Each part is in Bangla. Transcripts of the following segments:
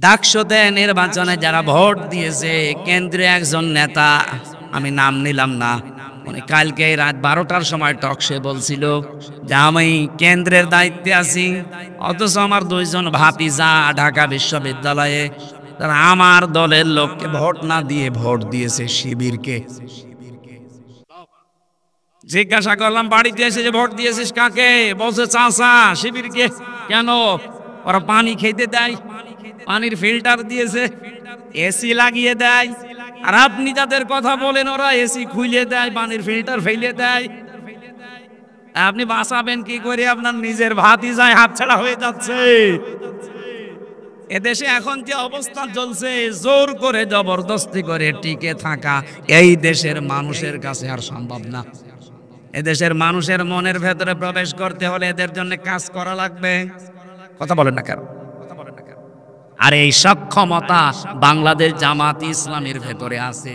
ডাকসুতে নির্বাচনে যারা ভোট দিয়েছে কেন্দ্রীয় একজন নেতা, আমি নাম নিলাম না, উনি কালকে রাত 12টার সময় টকশে বলছিল যে আমি কেন্দ্রের দায়িত্বে আছি, অথচ আমার দুইজন ভাতিজা ঢাকা বিশ্ববিদ্যালয়ে তারা আমার দলের লোককে ভোট না দিয়ে ভোট দিয়েছে শিবিরকে। জিজ্ঞাসা করলাম বাড়িতে এসে যে ভোট দিয়েছিস কাকে, বলছে চাচা শিবিরকে। কেন? ওরা পানি খেতে দেয়, পানির ফিল্টার দিয়েছে, এসি লাগিয়ে দেয়, আর আপনি যাদের কথা বলেন ওরা এসি খুলে দেয়, পানির ফিল্টার ফেলে দেয়। আপনি বাঁচাবেন কি করে? আপনার নিজের ভাতিজায় হাতছাড়া হয়ে যাচ্ছে। এদেশে এখন যে অবস্থা চলছে, জোর করে জবরদস্তি করে টিকে থাকা এই দেশের মানুষের কাছে আর সম্ভব না। এদেশের মানুষের মনের ভেতরে প্রবেশ করতে হলে এদের জন্য কাজ করা লাগবে। কথা বলেন না কেন? আর এই সক্ষমতা বাংলাদেশ জামাত ইসলামীর ভেতরে আছে।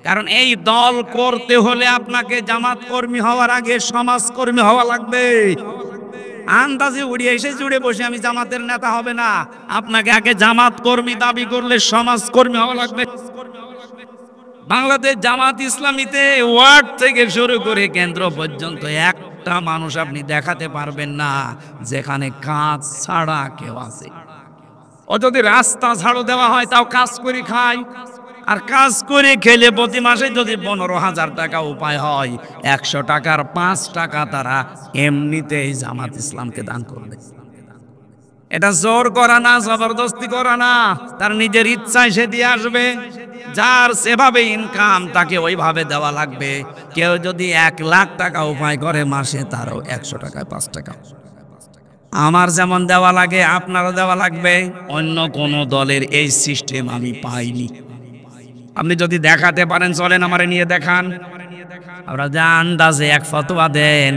কারণ এই দল করতে হলে আপনাকে জামাত কর্মী হওয়ার আগে সমাজকর্মী হওয়া লাগবে। আন্দাজে উড়িয়ে এসে জুড়ে বসে আমি জামাতের নেতা হবে না, আপনাকে আগে জামাত কর্মী দাবি করলে সমাজকর্মী হওয়া লাগবে। বাংলাদেশ জামাত ইসলামীতে ওয়ার্ড থেকে শুরু করে কেন্দ্র পর্যন্ত একটা মানুষ আপনি দেখাতে পারবেন না যেখানে কাজ ছাড়া কেউ আছে। ও যদি রাস্তা ঝাড়ু দেওয়া হয় তাও কাজ করে খায়, আর কাজ করে খেলে প্রতি মাসে যদি 15,000 টাকা উপায় হয়, 100 টাকার 5 টাকা তারা এমনিতেই জামাত ইসলামকে দান করবে। এটা জোর করা না, জবরদস্তি করা না, তার নিজের ইচ্ছায় সে দিয়ে আসবে। যার সেভাবে ইনকাম তাকে ওইভাবে দেওয়া লাগবে। কেউ যদি 1 লাখ টাকা উপায় করে মাসে, তারও 100 টাকায় 5 টাকা আমার যেমন দেওয়া লাগে আপনারও দেওয়া লাগবে। অন্য কোন দলের এই সিস্টেম আমি পাইনি। আপনি যদি দেখাতে পারেন চলেন আমারে নিয়ে দেখান। আমরা যা আন্দাজে এক ফতোয়া দেন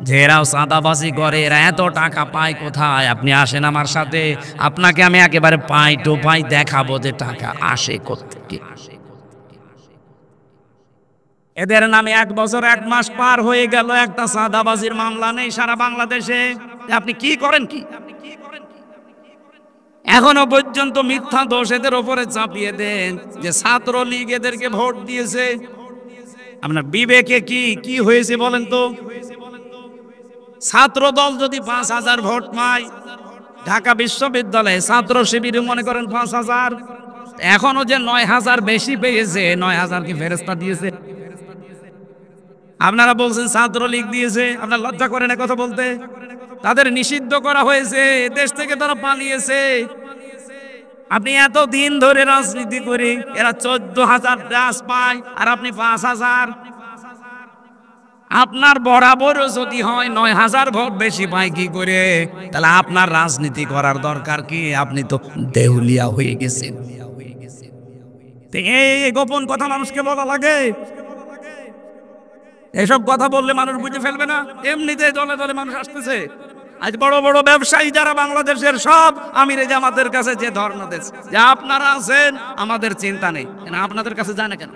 যে এরাও চাঁদাবাজি করে, এরা এত টাকা পায় কোথায়, আপনি আসেন আমার সাথে, আপনাকে আমি একেবারে পাই টু পাই দেখাবো যে টাকা আসে কোত্থেকে। এদের নামে 1 বছর 1 মাস পার হয়ে গেল, একটা চাঁদাবাজির মামলা নেই সারা বাংলাদেশে। আপনি কি করেন কি? এখনো পর্যন্ত মিথ্যা দোষ এদের উপরে চাপিয়ে দেন যে ছাত্রলীগ এদেরকে ভোট দিয়েছে। আপনার বিবেকে কি হয়েছে বলেন তো? ছাত্র দল যদি 5,000 ভোট পায়, ঢাকা বিশ্ববিদ্যালয়ে ছাত্র শিবির মনে করেন 5,000, এখনো যে 9,000 বেশি পেয়েছে, 9,000 কি ফেরেশতা দিয়েছে? আপনারা বলছেন ছাত্রলীগ দিয়েছে, আপনার লজ্জা করে না কথা বলতে? তাদের নিষিদ্ধ করা হয়েছে, দেশ থেকে তারা পালিয়েছে। আপনি এত দিন ধরে রাজনীতি করে এরা 14,000 ডাস পায়, আর আপনি 5,000। আপনার বরাবরও যদি হয় 9,000 ভোট বেশি পায় কি করে? তাহলে আপনার রাজনীতি করার দরকার কি? আপনি তো দেউলিয়া হয়ে গেছেন। এই গোপন কথা মানুষকে বলা লাগে? এসব কথা বললে মানুষ বুঝে ফেলবে না? এমনিতে দলে দলে মানুষ আসতেছে। আজ বড় বড় ব্যবসায়ী যারা বাংলাদেশের সব আমিরে জামাতের কাছে যে ধর্ণা দিচ্ছে যে আপনারা আছেন, আমাদের চিন্তা নেই, আপনাদের কাছে জানে কেন?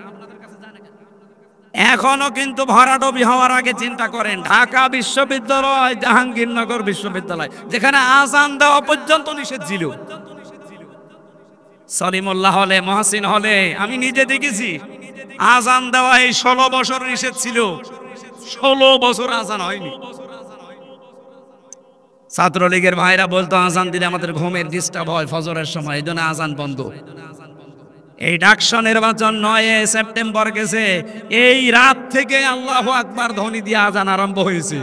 এখনো কিন্তু ভরাডুবি হওয়ার আগে চিন্তা করেন। ঢাকা বিশ্ববিদ্যালয়, জাহাঙ্গীরনগর বিশ্ববিদ্যালয়, যেখানে আজান দেওয়া পর্যন্ত নিষেধ ছিল, সলিমুল্লাহ হলে, মহসিন হলে আমি নিজে দেখেছি আজান দেওয়া এই 16 বছর নিষেধ ছিল। 16 বছর আজান হয়নি। ছাত্রলীগের ভাইরা বলতো আজান দিলে আমাদের ঘুমের ডিস্টার্ব হয় ফজরের সময়, এই জন্য আজান বন্ধ। এই ডাকসু নির্বাচন 9 সেপ্টেম্বর গেছে, এই রাত থেকে আল্লাহু আকবার ধ্বনি দিয়ে আজান আরম্ভ হয়েছে।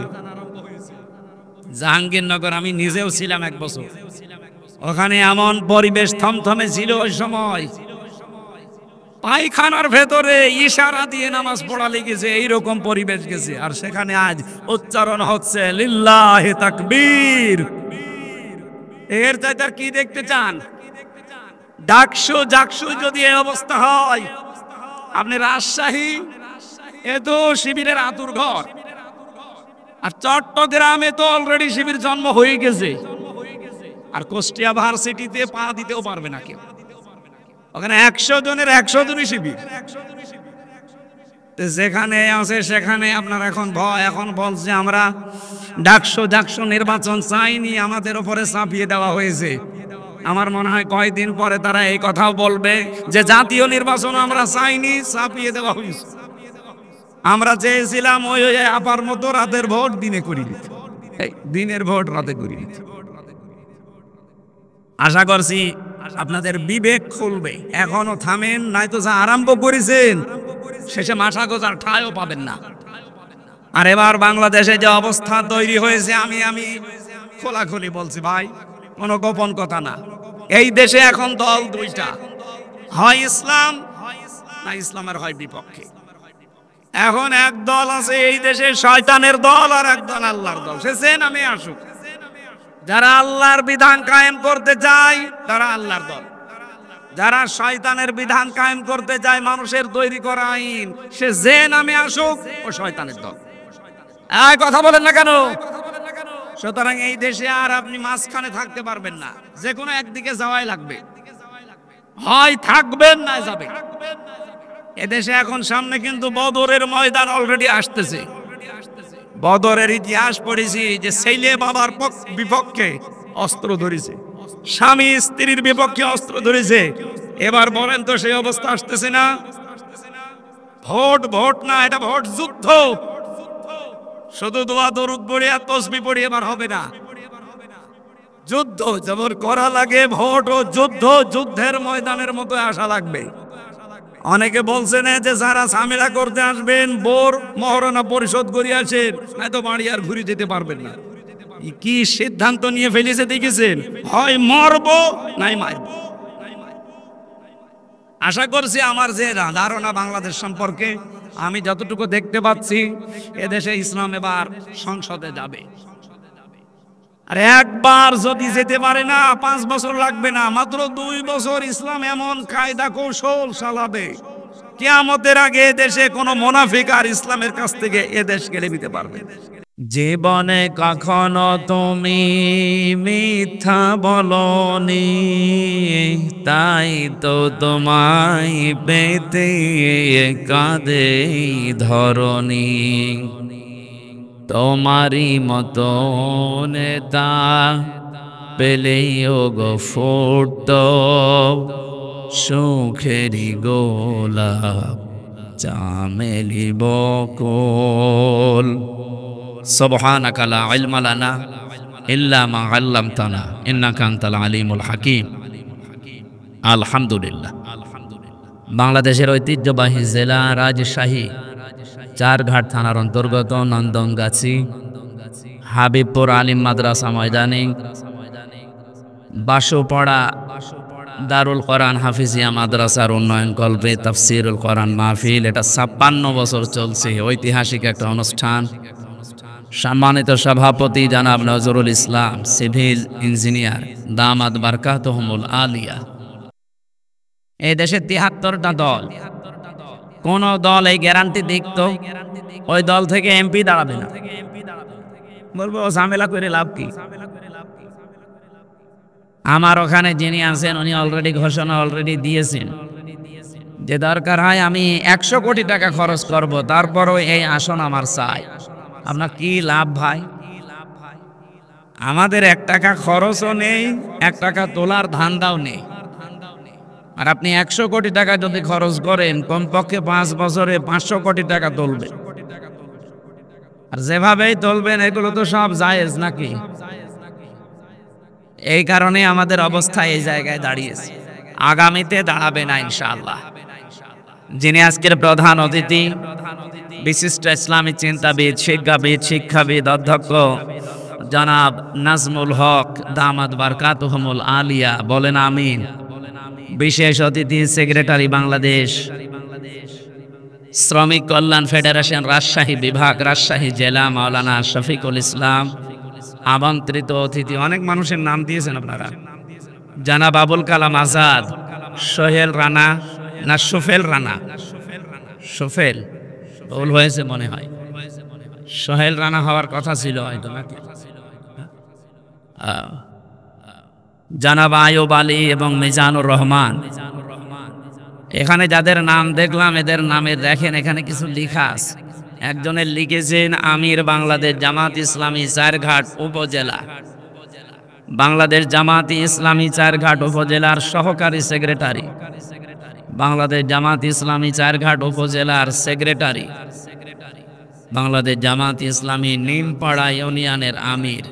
জাহাঙ্গীরনগর আমি নিজেও ছিলাম 1 বছর, ওখানে এমন পরিবেশ থমথমে ছিল ওই সময়, পায়খানার ভেতরে ইশারা দিয়ে নামাজ পড়া লেগেছে, এইরকম পরিবেশ গেছে। আর সেখানে আজ উচ্চারণ হচ্ছে লিল্লাহি তাকবীর। এর চাইতে আর কি দেখতে চান? ডাকসু জাকসু যদি এই অবস্থা হয়, আপনি রাজশাহী এ তো শিবিরের আতুর ঘর, আর চট্টগ্রামে তো অলরেডি শিবির জন্ম হয়ে গেছে, আর কুষ্টিয়া ভার্সিটিতে পা দিতেও পারবে না কেউ। ওখানে 100 জনের 100 জনই শিবির। যেখানে আছে সেখানে আপনার এখন ভয়, এখন বলছে আমরা ডাকসু নির্বাচন চাইনি, আমাদের উপরে চাপিয়ে দেওয়া হয়েছে। আমার মনে হয় কয়েকদিন পরে তারা এই কথাও বলবে যে জাতীয় নির্বাচন আমরা চাইনি, চাপিয়ে দেওয়া হয়েছে। আমরা চেয়েছিলাম ওই ওই আপার মতো রাতের ভোট দিনে করি দিতে, দিনের ভোট রাতে করি দিতে। আশা করছি আপনাদের বিবেক খুলবে, এখনো থামেন, নাই তো যা আরম্ভ করেছেন শেষে মাথা গোজার ঠাঁইও পাবেন না। আর এবার বাংলাদেশে যে অবস্থা তৈরি হয়েছে, আমি খোলাখুলি বলছি ভাই, কোনো গোপন কথা না। এই দেশে এখন দল দুইটা, হয় ইসলাম না ইসলামের হয় বিপক্ষে। এখন এক দল আছে এই দেশে শয়তানের দল, আর এক দল আল্লাহর দল। সে যে নামে আসুক, যারা আল্লাহর বিধান কায়েম করতে চায় তারা আল্লাহর দল, যারা শয়তানের বিধান কায়েম করতে চায় মানুষের তৈরি করা আইন, সে যে নামে আসুক ও শয়তানের দল। এই কথা বলেন না কেন? সুতরাং এই দেশে আর আপনি মাঝখানে থাকতে পারবেন না, যে কোনো একদিকে যাওয়াই লাগবে, হয় থাকবেন না যাবেন। এদেশে এখন সামনে কিন্তু বদরের ময়দান অলরেডি আসতেছে। বদরের ইতিহাস পড়েছি যে ছেলে বাবার বিপক্ষে অস্ত্র ধরেছে, স্বামী স্ত্রীর বিপক্ষে অস্ত্র ধরেছে। এবার বলেন তো সেই অবস্থা আসতেছে না? ভোট ভোট না, এটা ভোট যুদ্ধ। শুধু দোয়া দরুদ পড়ে আর তসবিহ পড়ে এবার হবে না, যুদ্ধ যেমন করা লাগে ভোট ও যুদ্ধ, যুদ্ধের ময়দানের মতো আসা লাগবে। অনেকে বলছেন যে যারা ঝামেলা করতে আসবেন বোর মহারণা পরিশোধ করে আসেন, নয়তো বাড়ি আর ঘুরে যেতে পারবেন না। কি সিদ্ধান্ত নিয়ে ফেলেছে দেখেছেন? হয় মরবো নাই মারব। আশা করছি আমার যে ধারণা বাংলাদেশ সম্পর্কে, আমি যতটুকু দেখতে পাচ্ছি এদেশে ইসলাম এবার সংসদে যাবে। আর একবার যদি যেতে পারে না, 5 বছর লাগবে না, মাত্র 2 বছর ইসলাম এমন কায়দা কৌশল চালাবে, কিয়ামতের আগে দেশে কোনো মুনাফিক আর ইসলামের কাছ থেকে এদেশ কেড়ে নিতে পারবে। জীবনে কখনো তুমি মিথ্যা বলনি, তাই তো তোমায় পেতে কাঁদে ধরনি। তোমারই মতো নেতা পেলেও গো ফুটতো সুখেরি গোলাপ চামেলি বকুল। সুবহানাকা লা ইলমা লানা ইল্লা মা আল্লামতানা ইন্নাকা আনতাল আলিমুল হাকিম। আলহামদুলিল্লাহ। বাংলাদেশের ঐতিহ্যবাহী জেলা রাজশাহী চারঘাট থানার অন্তর্গত নন্দনগাছি হাবিবপুর আলিম মাদ্রাসা ময়দানে বাসুপাড়া দারুল কোরআন হাফিজিয়া মাদ্রাসার উন্নয়ন কল্পে তাফসিরুল কোরআন মাহফিল, এটা 56 বছর চলছে, ঐতিহাসিক একটা অনুষ্ঠান। সম্মানিত সভাপতি জনাব নজরুল ইসলাম, সিভিল ইঞ্জিনিয়ার, দামাত বারকাতুহুমুল আলিয়া। এই দেশে 73টা দল, কোন দল এই গ্যারান্টি দেখতো ওই দল থেকে এমপি দাঁড়াবে না? বলবো ঝামেলা করে লাভ কি? আমার ওখানে যিনি আছেন উনি অলরেডি ঘোষণা দিয়েছেন যে দরকার হয় আমি 100 কোটি টাকা খরচ করব, তারপরও এই আসন আমার চাই। আপনার কি লাভ ভাই? আমাদের 1 টাকা খরচও নেই, 1 টাকা তোলার ধান্দাও নেই। আর আপনি 100 কোটি টাকা যদি খরচ করেন, কমপক্ষে 5 বছরে 500 কোটি টাকা তুলবেন। আর যেভাবেই তুলবেন এগুলো তো সব জায়েজ নাকি? এই কারণে আমাদের অবস্থা এই জায়গায় দাঁড়িয়েছে, আগামীতে দাঁড়াবে না ইনশাআল্লাহ। যিনি আজকের প্রধান অতিথি, বিশিষ্ট ইসলামী চিন্তাবিদ, শিক্ষাবিদ অধ্যক্ষ জনাব নাজমুল হক দামাত বারকাতুহুমুল আলিয়া, বলেন আমিন। বিশেষ অতিথি সেক্রেটারি বাংলাদেশ শ্রমিক কল্যাণ ফেডারেশন রাজশাহী বিভাগ, রাজশাহী জেলা মাওলানা শফিকুল ইসলাম। আমন্ত্রিত অতিথি অনেক মানুষের নাম দিয়েছেন আপনারা, জনাব আবুল কালাম আজাদ, সোহেল রানা না সুফেল রানা, সুফেল ভুল হয়েছে মনে হয়, সোহেল রানা হওয়ার কথা ছিল হয়তো নাকি, জনাব আয়ুব আলী এবং মিজানুর রহমান। এখানে যাদের নাম দেখলাম এদের নামে দেখেন এখানে কিছু লেখা আছে। একজনের লিখেছেন আমির বাংলাদেশ জামাত ইসলামী চারঘাট উপজেলা, বাংলাদেশ জামাতি ইসলামী চারঘাট উপজেলার সহকারী সেক্রেটারি, বাংলাদেশ জামাত ইসলামী চারঘাট উপজেলার সেক্রেটারি, বাংলাদেশ জামাত ইসলামী নিমপাড়া ইউনিয়নের আমির।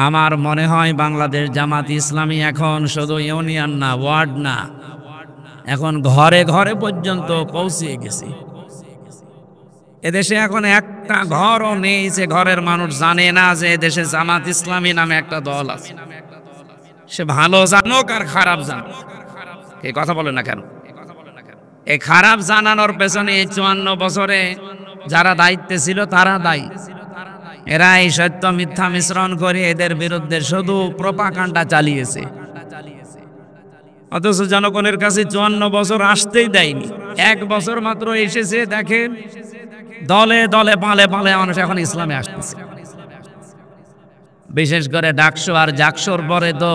আমার মনে হয় বাংলাদেশ জামাত ইসলামী এখন শুধু ইউনিয়ন না, ওয়ার্ড না, এখন ঘরে ঘরে পর্যন্ত পৌঁছে গেছে। এদেশে এখন একটা ঘরও নেই যে ঘরের মানুষ জানে না যে এদেশে জামাত ইসলামী নামে একটা দল আছে। সে ভালো জানুক আর খারাপ জানুক, এই কথা বলে না কেন? এই খারাপ জানানোর পেছনে 54 বছরে যারা দায়িত্বে ছিল তারা দায়ী। এরা এই সত্য মিথ্যা মিশ্রণ করে এদের বিরুদ্ধে শুধু প্রোপাগান্ডা চালিয়েছে, অথচ জনগণের কাছে 54 বছর আসতেই দেয়নি। 1 বছর মাত্র এসেছে, দেখেন দলে দলে পালে পালে মানুষ এখন ইসলামে আসতেছে। বিশেষ করে ডাকসু আর জাকসুর পরে তো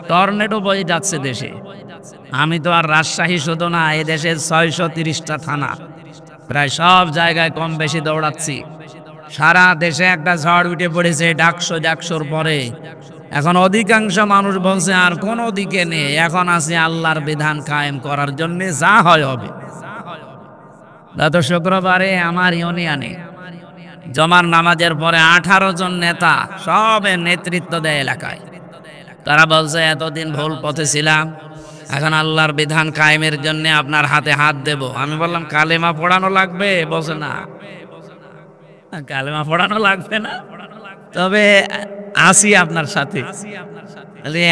টর্নেডো বয়ে যাচ্ছে দেশে। আমি তো আর রাজশাহী শুধু না, এই দেশের 630টা থানা, প্রায় সব জায়গায় কম বেশি দৌড়াচ্ছি। সারা দেশে একটা ঝড় উঠে পড়েছে ডাকসু জাকসুর পরে। এখন অধিকাংশ মানুষ বলছে আর কোনো দিকে নেই, এখন আছে আল্লাহর বিধান কায়েম করার জন্য যা হয় হবে। গত শুক্রবারে আমার ইউনিয়নে জমার নামাজের পরে 18 জন নেতা সবে নেতৃত্ব দেয় এলাকায়। তারা বলছে এতদিন ভুল পথে ছিলাম, এখন আল্লাহর বিধান কায়েমের জন্য আপনার হাতে হাত দেব। আমি বললাম কালেমা পড়ানো লাগবে? বলছে না, কালেমা পড়ানো লাগবে না, তবে আসি আপনার সাথে।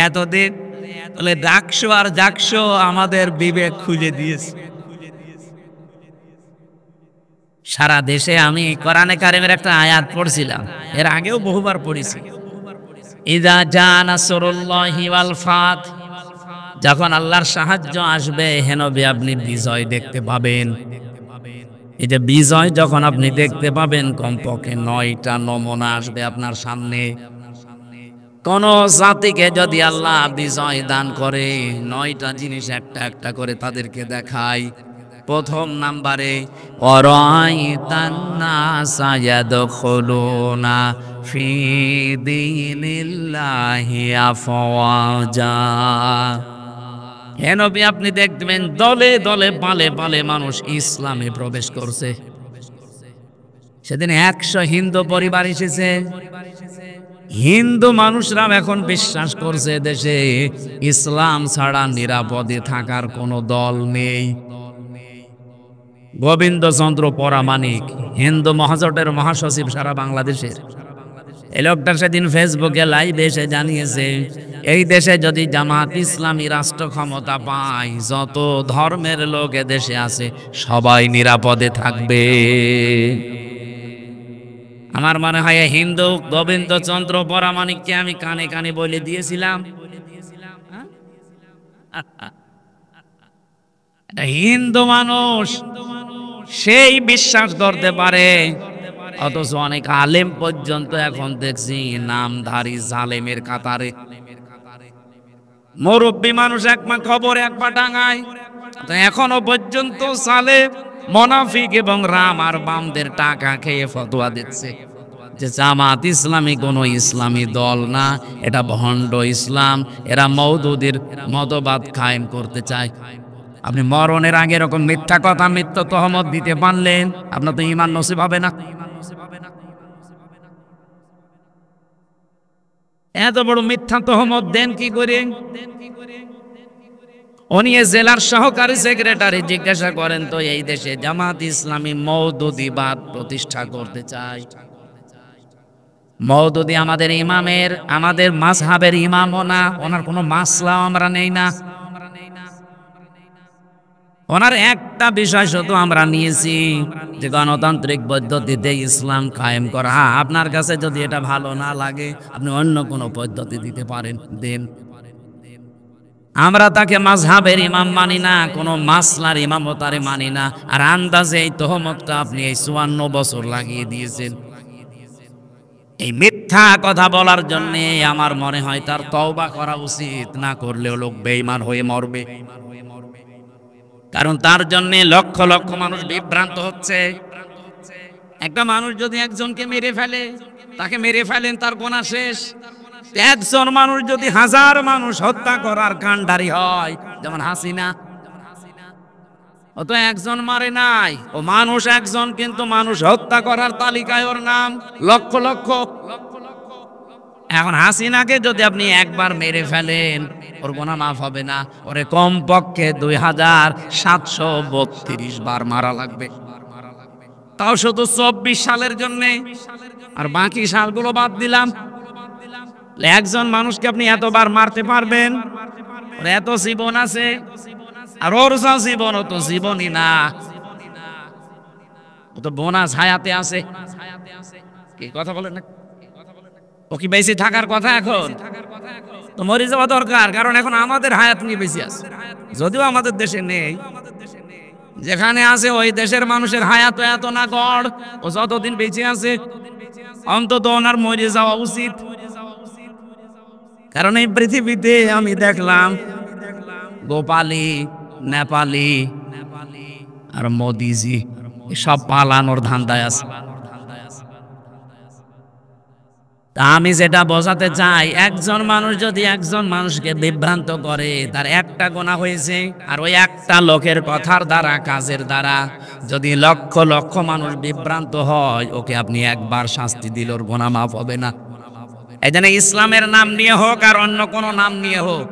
এতদিন বলে ডাকসু আর জাকসু আমাদের বিবেক খুঁজে দিয়েছে। সারা দেশে আমি কোরআনে কারিমের একটা আয়াত পড়ছিলাম, এর আগেও বহুবার পড়েছি। ইযা জা নাসরুল্লাহি ওয়াল ফাত, যখন আল্লাহর সাহায্য আসবে হে নবী আপনি বিজয় দেখতে পাবেন। এই যে বিজয় যখন আপনি দেখতে পাবেন, কমপক্ষে 9টা নমুনা আসবে আপনার সামনে। কোন জাতিকে যদি আল্লাহ বিজয় দান করে, 9টা জিনিস একটা একটা করে তাদেরকে দেখায়। প্রথম নাম্বারে ওয়ারাইতান নাসা ইয়াদখুলুনা ফি দীনিল্লাহি আফওয়াজা। হে নবী আপনি দেখবেন দলে দলে পালে পালে মানুষ ইসলামে প্রবেশ করছে। সেদিন 100 হিন্দু পরিবার এসেছে। হিন্দু মানুষরা এখন বিশ্বাস করছে দেশে ইসলাম ছাড়া নিরাপদে থাকার কোনো দল নেই। গোবিন্দচন্দ্র পরামানিক, হিন্দু মহাজোটের মহাসচিব সারা বাংলাদেশের, এই লোকটা সেদিন ফেসবুকে লাইভে এসে জানিয়েছে এই দেশে যদি জামাত ইসলামী রাষ্ট্র ক্ষমতা পায়, যত ধর্মের লোক দেশে আছে সবাই নিরাপদে থাকবে। আমার মনে হয় হিন্দু গোবিন্দচন্দ্র পরামানিককে আমি কানে কানে বলে দিয়েছিলাম, হিন্দু মানুষ সেই বিশ্বাস করতে পারে, অথচ অনেক আলেম পর্যন্ত এখন দেখছি নামধারী জালেমের কাতারে। মুরব্বী মানুষ একমা খবর একবার টাঙায়, এখনো পর্যন্ত সালেম মুনাফিক এবং রাম আর বামদের টাকা খেয়ে ফতোয়া দিচ্ছে যে জামাত ইসলামী কোনো ইসলামী দল না, এটা ভণ্ড ইসলাম, এরা মওদুদির মতবাদ কায়েম করতে চায়। আপনি মরণের আগে এরকম মিথ্যা কথা মিথ্যা তহমত দিতে পারলেন, আপনার তো ঈমান নসিব হবে না। এত বড় মিথ্যা তহমত দেন কি করে? উনি জেলার সহকারী সেক্রেটারি, জিজ্ঞাসা করেন তো এই দেশে জামাত ইসলামী মওদুদিবাদ প্রতিষ্ঠা করতে চায়। মওদুদি আমাদের ইমামের, আমাদের মাযহাবের ইমামও না, ওনার কোনো মাসলাও আমরা নেই না। ওনার একটা বিষয় শুধু আমরা নিয়েছি যে গণতান্ত্রিক পদ্ধতিতে ইসলাম কায়েম করা। আপনার কাছে যদি এটা ভালো না লাগে আপনি অন্য কোনো পদ্ধতি দিতে পারেন, দেন। আমরা তাকে মাযহাবের ইমাম মানি না, কোনো মাসলার ইমামতারে মানি না। আর আন্দাজে এই তহমতটা আপনি এই 54 বছর লাগিয়ে দিয়েছেন। এই মিথ্যা কথা বলার জন্য আমার মনে হয় তার তওবা করা উচিত, না করলেও লোক বেঈমান হয়ে মরবে। কারণ তার জন্য লক্ষ লক্ষ মানুষ বিভ্রান্ত হচ্ছে। একটা মানুষ যদি একজনকে মেরে ফেলে, তাকে মেরে ফেলেন, তার গুনাহ শেষ। একজন মানুষ যদি 1000 মানুষ হত্যা করার কাণ্ডারি হয়, যেমন হাসিনা, ও তো একজন মারে নাই, ও মানুষ একজন, কিন্তু মানুষ হত্যা করার তালিকায় ওর নাম লক্ষ লক্ষ। এখন হাসিনাকে যদি আপনি একবার মেরে ফেলেন, ওর গোনা মাফ হবে না, ওরে কমপক্ষে 2732 বার মারা লাগবে, তাও শুধু 24 সালের জন্য, আর বাকি সালগুলো বাদ দিলাম। একজন মানুষকে আপনি এতবার মারতে পারবেন? ওর এত জীবন আছে, আর ওর যা জীবন, ও তো জীবনই না, ও তো বোনাস হায়াতে আছে। কি কথা বলেন না? ও কি বেঁচে থাকার কথা? এখন তো মরে যাওয়া দরকার, কারণ এখন আমাদের হায়াত নিয়ে বেঁচে আছে, যদিও আমাদের দেশে নেই। যেখানে আছে ওই দেশের মানুষের হায়াত এত না গড়, ও যতদিন বেঁচে আছে অন্তত ওনার মরে যাওয়া উচিত। কারণ এই পৃথিবীতে আমি দেখলাম গোপালী, নেপালি আর মোদিজি সব পালানোর ধান্দায় আছে। তা আমি যেটা বোঝাতে চাই, একজন মানুষ যদি একজন মানুষকে বিভ্রান্ত করে, তার একটা গোনা হয়েছে, আর ওই একটা লোকের কথার দ্বারা, কাজের দ্বারা যদি লক্ষ লক্ষ মানুষ বিভ্রান্ত হয়, ওকে আপনি একবার শাস্তি দিলে ওর গোনা মাফ হবে না। এই জন্য ইসলামের নাম নিয়ে হোক আর অন্য কোনো নাম নিয়ে হোক,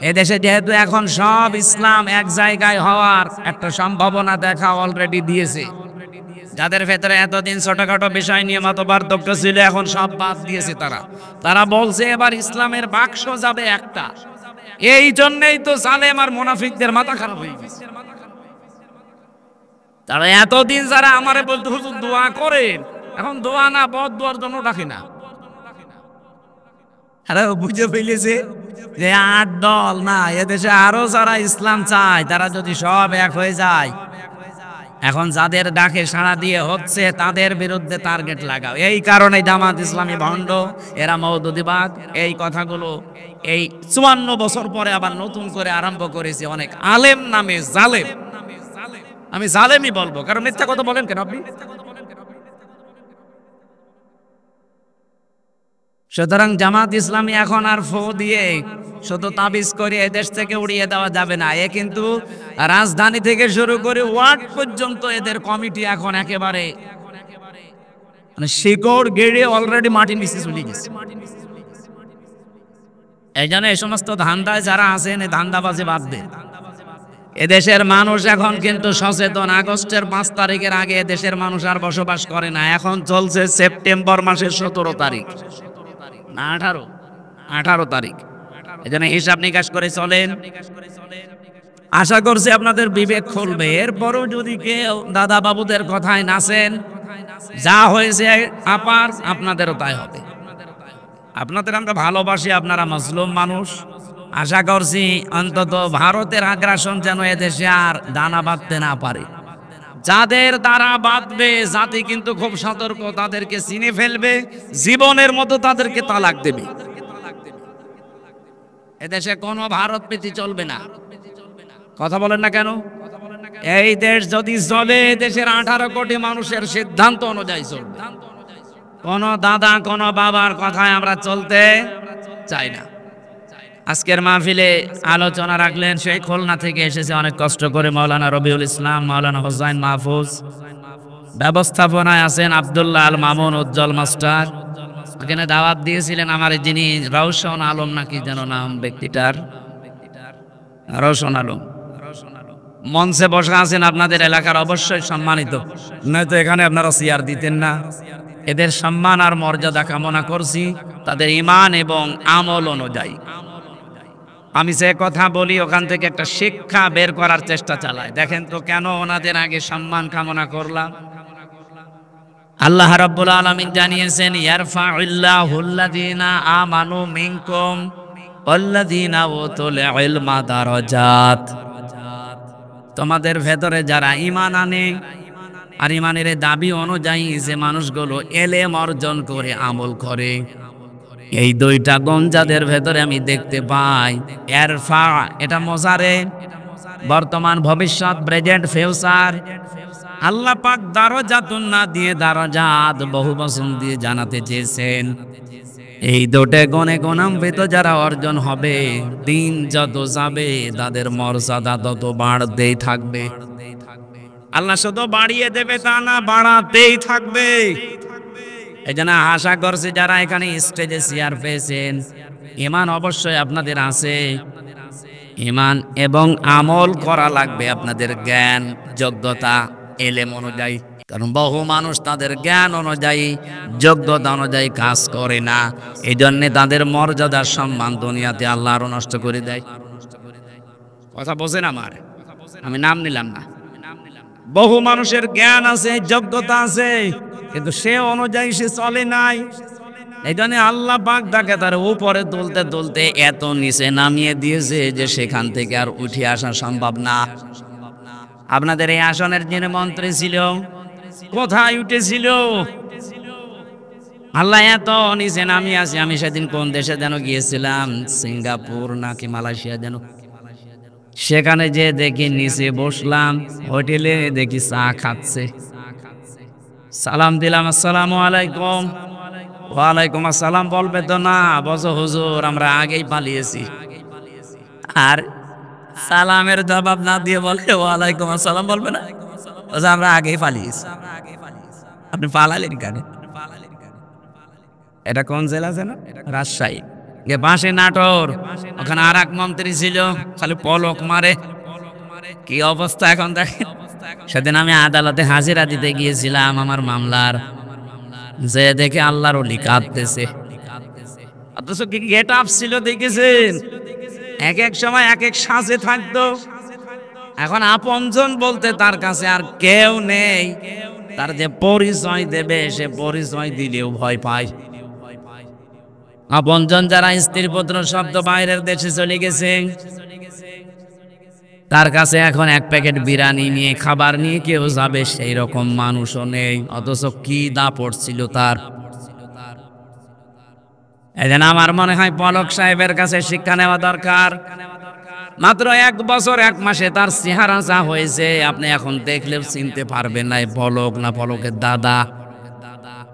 এদেশে যেহেতু এখন সব ইসলাম এক জায়গায় হওয়ার একটা সম্ভাবনা দেখা অলরেডি দিয়েছে, যাদের ভেতরে এতদিন ছোটখাটো বিষয় নিয়ে মতপার্থক্য ছিল, এখন সব বাদ দিয়েছে। তারা বলছে এবার ইসলামের বাক্স যাবে একটা। এই জন্যই তো জালেম আর মুনাফিকদের মাথা খারাপ হয়ে গেছে। তারা এতদিন যারা আমারে বলতো হুজুর দোয়া করেন, এখন দোয়া না বদ দোয়ার জন্য ডাকি না। আরে বুঝে ফেলেছে যে 8 দল না, এদেশে আরো যারা ইসলাম চায়, তারা যদি সব এক হয়ে যায়, এখন যাদের ডাকে সাড়া দিয়ে হচ্ছে তাদের বিরুদ্ধে টার্গেট লাগাও। এই কারণে জামাত ইসলামী ভণ্ড, এরা মওদুদিবাদ, এই কথাগুলো এই 54 বছর পরে আবার নতুন করে আরম্ভ করেছে অনেক আলেম নামে জালেম। আমি জালেমই বলবো, কারণ মিথ্যা কথা বলেন কেন আপনি? সুতরাং জামাত ইসলামী এখন আর ফো দিয়ে শুধু তাবিজ করে এদেশ থেকে উড়িয়ে দেওয়া যাবে না। এ কিন্তু রাজধানী থেকে শুরু করে ওয়ার্ড পর্যন্ত এদের কমিটি এখন একেবারে মানে শিকড় গেড়ে অলরেডি মাটির নিচে চলে গেছে। এই জন্য এই সমস্ত ধান্দায় যারা আছেন, এই ধান্দাবাজি বাদ দেন। এদেশের মানুষ এখন কিন্তু সচেতন। আগস্টের 5 তারিখের আগে এদেশের মানুষ আর বসবাস করে না। এখন চলছে সেপ্টেম্বর মাসের 17 তারিখ না 18 তারিখ। এই জন্য হিসাব নিকাশ করে চলেন। আশা করছি আপনাদের বিবেক খুলবে। এরপরও যদি কেউ দাদা বাবুদের কথায় নাচেন, যা হয়েছে আপার আপনাদেরও তাই হবে। আপনাদের আমরা ভালোবাসি, আপনারা মুসলিম মানুষ। আশা করছি অন্তত ভারতের আগ্রাসন যেন এদেশে আর দানা বাঁধতে না পারে। যাদের দ্বারা বাঁধবে জাতি কিন্তু খুব সতর্ক, তাদেরকে চিনে ফেলবে, জীবনের মতো তাদেরকে তালাক দেবে। এদেশে কোনো ভারত প্রীতি চলবে না। কথা বলেন না কেন? এই দেশ যদি চলে, দেশের 18 কোটি মানুষের সিদ্ধান্ত অনুযায়ী চলবে। কোন দাদা কোন বাবার কথায় আমরা চলতে চাই না। আজকের মাহফিলে আলোচনা রাখলেন সেই খুলনা থেকে এসেছে অনেক কষ্ট করে মাওলানা রবিউল ইসলাম, মাওলানা হোসাইন মাহফুজ। ব্যবস্থাপনায় আছেন আব্দুল্লাহ আল মামুন উজ্জ্বল মাস্টার। এখানে দাওয়াত দিয়েছিলেন আমার যিনি রওশন আলম নাকি যেন নাম ব্যক্তিটার, রওশন আলম। মঞ্চে বসে আছেন আপনাদের এলাকার অবশ্যই সম্মানিত, নয়তো এখানে আপনারা চেয়ার দিতেন না। এদের সম্মান আর মর্যাদা কামনা করছি তাদের ঈমান এবং আমল অনুযায়ী। আমি যে কথা বলি ওখান থেকে একটা শিক্ষা বের করার চেষ্টা চালাই। দেখেন তো কেন ওনাদের আগে সম্মান কামনা করলাম। আল্লাহ রাব্বুল আলামিন জানিয়েছেন, ইয়ারফাউল্লাহুল্লাযীনা আমানু মিনকুম ওয়াল্লাযীনা উতুল ইলমা দারাজাত। তোমাদের ভেতরে যারা ঈমান আনে আর ঈমানের দাবি অনুযায়ী যে মানুষগুলো ইলম অর্জন করে আমল করে, এই দুইটা গুণ যাদের ভেতরে আমি দেখতে পাই। ইয়ারফা এটা মোজারে, বর্তমান ভবিষ্যৎ, প্রেজেন্ট ফিউচার। আল্লাহ পাক দারাজাতুন না দিয়ে দারাজাত বহু বচন দিয়ে জানাতে চেয়েছেন। এই দুটো গুণে গুণান্বিত যারা অর্জন হবে, দিন যত যাবে তাদের মর্যাদা তত বাড়তেই থাকবে। আল্লাহ শুধু বাড়িয়ে দেবে তা না, বাড়াতেই থাকবে। এই জন্য আশা করছি যারা এখানে স্টেজে চেয়ার পেয়েছেন, ঈমান অবশ্যই আপনাদের আছে। ঈমান এবং আমল করা লাগবে আপনাদের জ্ঞান যোগ্যতা এলেম অনুযায়ী। কারণ বহু মানুষ তাদের জ্ঞান অনুযায়ী যোগ্যতা অনুযায়ী কাজ করে না, এই জন্যে তাদের মর্যাদার সম্মান দুনিয়াতে আল্লাহ আরো নষ্ট করে দেয়। কথা বোঝেন আমার? আমি নাম নিলাম না। বহু মানুষের জ্ঞান আছে, যোগ্যতা আছে, কিন্তু সে অনুযায়ী সে চলে নাই। এই জন্য আল্লাহ পাক তাকে তার উপরে তুলতে তুলতে এত নিচে নামিয়ে দিয়েছে যে সেখান থেকে আর উঠে আসা সম্ভব না। আপনাদের এই আসনের যিনি মন্ত্রী ছিল, কোথায় উঠেছিল? আল্লাহ এত নিচে নামিয়ে আছে। আমি সেদিন কোন দেশে যেন গিয়েছিলাম, সিঙ্গাপুর নাকি মালয়েশিয়া যেন, সেখানে যে দেখি নিচে বসলাম, হোটেলে দেখি চা খাচ্ছে। সালাম দিলাম, আসসালামু আলাইকুম। ওয়ালাইকুম আসসালাম বলবে তো না, বলো হুজুর আমরা আগেই পালিয়েছি। আর সালামের জবাব না দিয়ে বলে ওয়ালাইকুম আসসালাম বলবে না, আমরা আগেই পালিয়েছি। আপনি পালালেন কেন? এটা কোন জেলা যেন? রাজশাহী। বাঁশে নাটোর, ওখানে আর এক মন্ত্রী ছিল, খালি পলক মারে। কি অবস্থা এখন দেখেন। সেদিন আমি আদালতে হাজিরা দিতে গিয়েছিলাম আমার মামলার, যে দেখে আল্লাহর ওলি কাঁদতেছে। অথচ কি গেট আপ ছিল দেখেছেন? এক এক সময় এক এক সাজে থাকতো। এখন আপনজন বলতে তার কাছে আর কেউ নেই। তার যে পরিচয় দেবে, সে পরিচয় দিলেও ভয় পায়। আপনজন যারা স্ত্রী পুত্র শব্দ বাইরের দেশে চলে গেছে, তার কাছে এখন এক প্যাকেট বিরিয়ানি নিয়ে খাবার নিয়ে কেউ যাবে সেই রকম মানুষও নেই। অথচ কি দাপট ছিল তার। এজন্য আমার মনে হয় পলক সাহেবের কাছে শিক্ষা নেওয়া দরকার। মাত্র 1 বছর 1 মাসে তার চেহারা যা হয়েছে, আপনি এখন দেখলেও চিনতে পারবেন না পলক না পলকের দাদা।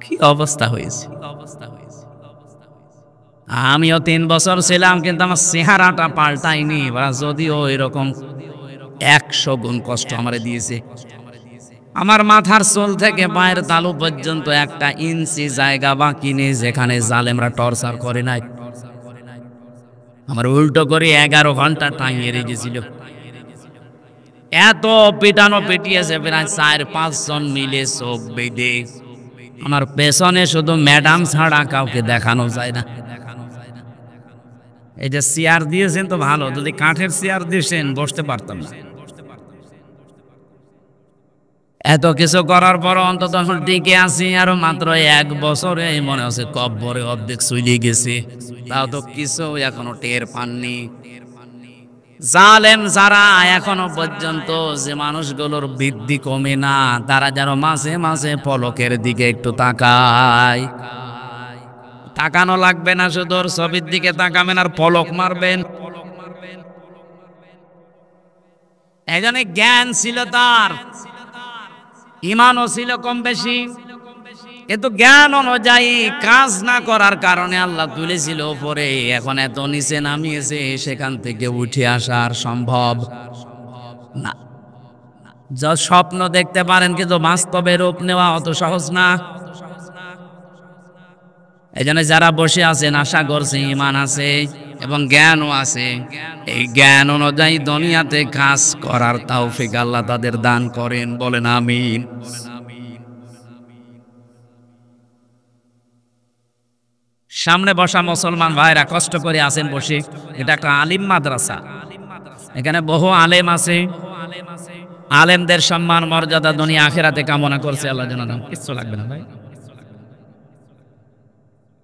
কি অবস্থা হয়েছে। আমিও 3 বছর ছিলাম, কিন্তু আমার চেহারাটা পাল্টায়নি। যদিও এরকম 100 গুণ কষ্ট আমারে দিয়েছে। আমার মাথার চুল থেকে পায়ের তালু পর্যন্ত 1 ইঞ্চি জায়গা বাকি নেই যেখানে জালেমরা টর্চার করে নাই। আমার উল্টো করে 11 ঘন্টা টাঙিয়ে রেখেছিল। এত পিটানো পিটিয়েছে, প্রায় 4-5 জন মিলে চোখ বেঁধে। আমার পেছনে শুধু ম্যাডাম ছাড়া কাউকে দেখানো যায় না। এই যে চেয়ার দিয়েছেন তো ভালো, যদি কাঠের চেয়ার দিয়েছেন বসতে পারতাম না। এত কিছু করার পর অন্তত এখন টিকে আছি। আরো মাত্র 1 বছরে মনে হচ্ছে কব্বরে অর্ধেক চলে গেছে, তাও তো কিছু এখনো টের পাননি। জালেম যারা এখনো পর্যন্ত, যে মানুষগুলোর বৃদ্ধি কমে না, তারা যেন মাঝে মাঝে পলকের দিকে একটু তাকায়। তাকানো লাগবে না, শুধু ছবির দিকে তাকাবেন আর পলক মারবেন। এজন্য জ্ঞান ছিল তার, ঈমানও ছিল কম বেশি, কিন্তু জ্ঞান অনুযায়ী কাজ না করার কারণে আল্লাহ তুলেছিল উপরে। এখন এত নিচে নামিয়েছে, সেখান থেকে উঠে আসার সম্ভব না। যা স্বপ্ন দেখতে পারেন, কিন্তু বাস্তবে রূপ নেওয়া অত সহজ না। এই জন্য যারা বসে আছেন, আশা করছি ঈমান আছে এবং জ্ঞানও আছে। এই জ্ঞান অনুযায়ী দুনিয়াতে কাজ করার তৌফিক আল্লাহ তাদের দান করেন, বলেন আমিন। সামনে বসা মুসলমান ভাইরা কষ্ট করে আছেন বসে। এটা একটা আলিম মাদ্রাসা, এখানে বহু আলেম আছে। আলেমদের সম্মান মর্যাদা দুনিয়া আখিরাতে কামনা করছে আল্লাহ যেন। কিচ্ছু লাগবে না ভাই।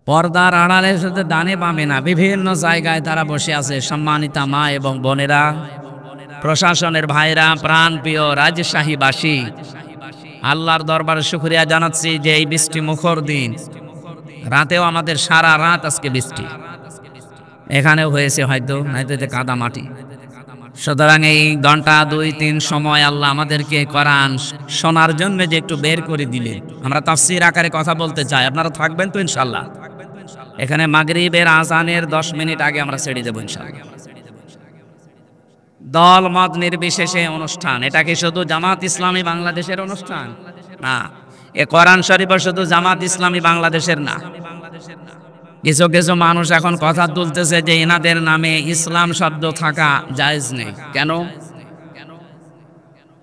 পর্দার আড়ালে সাথে ডানে বামে না, বিভিন্ন জায়গায় তারা বসে আছে। সম্মানিতা মা এবং বোনেরা, প্রশাসনের ভাইরা, প্রাণ প্রিয় রাজশাহীবাসী, আল্লাহর দরবারে শুকরিয়া জানাচ্ছি যে এই বৃষ্টি মুখর দিন, রাতেও আমাদের সারা রাত আজকে বৃষ্টি এখানেও হয়েছে, হয়তো নয়তো কাদা মাটি। সুতরাং এই ঘন্টা 2-3 সময় আল্লাহ আমাদেরকে কোরআন শোনার জন্য যে একটু বের করে দিলে, আমরা তাফসীর আকারে কথা বলতে চাই। আপনারা থাকবেন তো ইনশাআল্লাহ? এখানে মাগরিবের আজানের 10 মিনিট আগে আমরা ছেড়ে দেব ইনশাআল্লাহ। দল মত নির্বিশেষে অনুষ্ঠান। এটা কি শুধু জামাত ইসলামী বাংলাদেশের অনুষ্ঠান? না, এ কোরআন শরীফ শুধু জামাত ইসলামী বাংলাদেশের না। কিছু কিছু মানুষ এখন কথা তুলতেছে যে এনাদের নামে ইসলাম শব্দ থাকা জায়েজ নেই। কেন?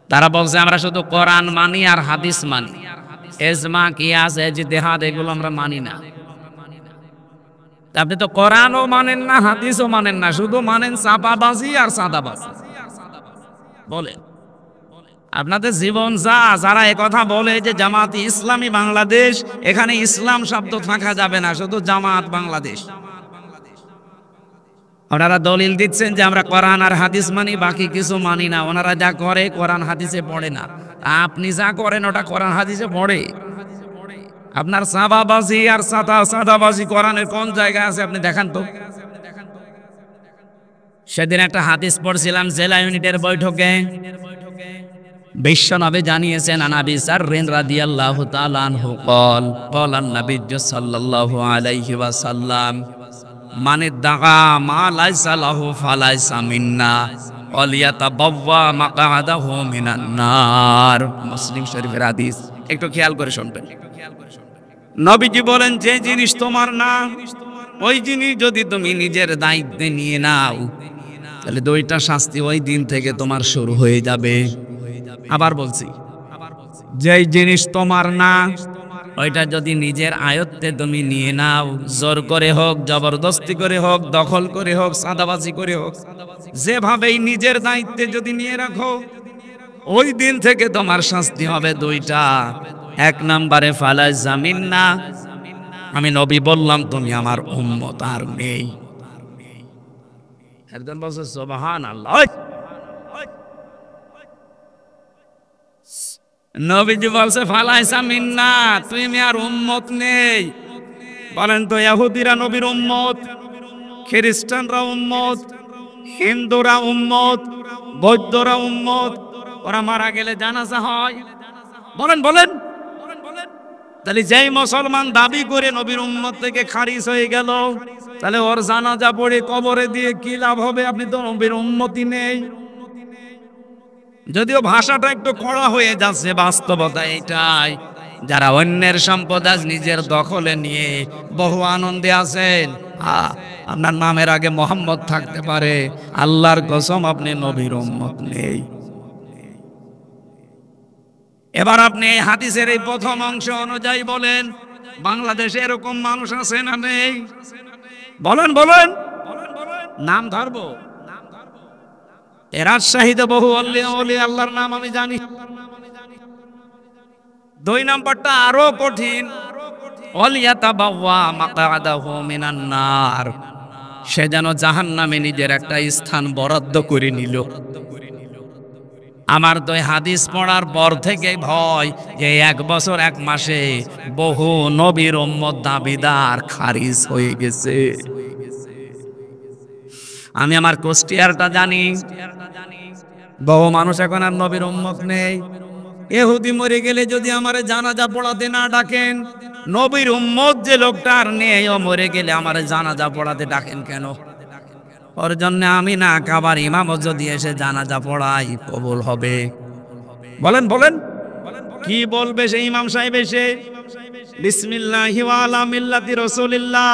তারা বলছে আমরা শুধু কোরআন মানি আর হাদিস মানি, ইজমা কিয়াস ইজতিহাদ এগুলো আমরা মানি না। আপনি তো কোরআনও মানেন না, হাদিসও মানেন না, শুধু মানেন চাপাবাজি আর সাদাবাজি। বলে আপনাদের জীবন যারা একথা বলে যে জামাত ইসলামী বাংলাদেশ, এখানে ইসলাম শব্দ থাকা যাবে না, শুধু জামাত বাংলাদেশ। ওনারা দলিল দিচ্ছেন যে আমরা কোরআন আর হাদিস মানি, বাকি কিছু মানি না। ওনারা যা করে কোরআন হাদিসে পড়ে না। আপনি যা করেন ওটা কোরআন হাদিসে পড়ে। আপনার সাদাবাজি আর সাদাবাজি কোরআনের কোন জায়গায় আছে আপনি দেখান তো। সেদিন একটা হাদিস পড়ছিলাম জেলা ইউনিটের বৈঠকে, বিশ্বনবী জানিয়েছেন আনাবি সাররিন রাদিয়াল্লাহু তাআলা আনহু قال قال النبي صلى الله عليه وسلم من ادعى ما ليس له فليس منا وليتبوأ مقعده من النار। মুসলিম শরীফের হাদিস, একটু খেয়াল করে শুনবেন। নবীজি বলেন যে জিনিস তোমার না, ওই জিনিস যদি তুমি নিজের দায়িত্বে নিয়ে নাও তাহলে দুইটা শাস্তি ওই দিন থেকে তোমার শুরু হয়ে যাবে। আবার বলছি, যেই জিনিস তোমার না ওইটা যদি নিজের আয়ত্তে তুমি নিয়ে নাও, জোর করে হোক, জবরদস্তি করে হোক, দখল করে হোক, সাদাবাজি করে হোক, যেভাবেই নিজের দায়িত্বে যদি নিয়ে রাখো, ওই দিন থেকে তোমার শাস্তি হবে দুইটা। এক নম্বরে ফালাই জামিন না, আমি নবী বললাম তুমি আমার উম্মত আর নেই। একজন বলছে সুবহানাল্লাহ। নবীজি বলছে ফালাইসা মিন্না, তুমি আর উম্মত নেই। বলেন তো ইহুদিরা নবীর উম্মত, খ্রিস্টানরা উম্মত, হিন্দুরা উম্মত, বৌদ্ধরা উম্মত। ওরা মারা গেলে জানাজা হয়। বলেন বলেন তাহলে যেই মুসলমান দাবি করে নবীর উম্মত থেকে খারিজ হয়ে গেল, তাহলে ওর জানাজা পড়ে কবরে দিয়ে কি লাভ হবে? আপনি তো নবীর উম্মতই নেই। যদিও ভাষাটা একটু কড়া হয়ে যাচ্ছে, বাস্তবতা এটাই। যারা অন্যের সম্পদ আজ নিজের দখলে নিয়ে বহু আনন্দে আছেন, আপনার নামের আগে মোহাম্মদ থাকতে পারে, আল্লাহর কসম আপনি নবীর উম্মত নেই। এবার আপনি এই হাদিসের এই প্রথম অংশ অনুযায়ী বলেন, বাংলাদেশে এরকম মানুষ আছে না নেই? বলেন বলেন, নাম ধরবো। রাজশাহীতে বহু অলি আল্লাহর নাম আমি জানি। দুই নাম্বারটা আরো কঠিন, ওয়ালিয়াতাবাওয়া মাকআদাহু মিনান নার, সে যেন জাহান্নামে নিজের একটা স্থান বরাদ্দ করে নিল। আমার তো হাদিস পড়ার পর থেকে ভয় যে 1 বছর 1 মাসে বহু নবীর উম্মত দাবিদার খারিজ হয়ে গেছে। আমি আমার কুষ্টিয়ারটা জানি, বহু মানুষ এখন আর নবীর উম্মত নেই। ইহুদি মরে গেলে যদি আমারে জানাজা পড়াতে না ডাকেন, নবীর উম্মত যে লোকটা আর নেই ও মরে গেলে আমারে জানাজা পড়াতে ডাকেন কেন? ওর জন্য আমি না কাবার ইমাম যদি এসে জানাজা পড়াই কবুল হবে? বলেন বলেন, কি বলবে সেই ইমাম সাহেব এসে? বিসমিল্লাহি ওয়া আলা মিল্লাতি রাসূলিল্লাহ,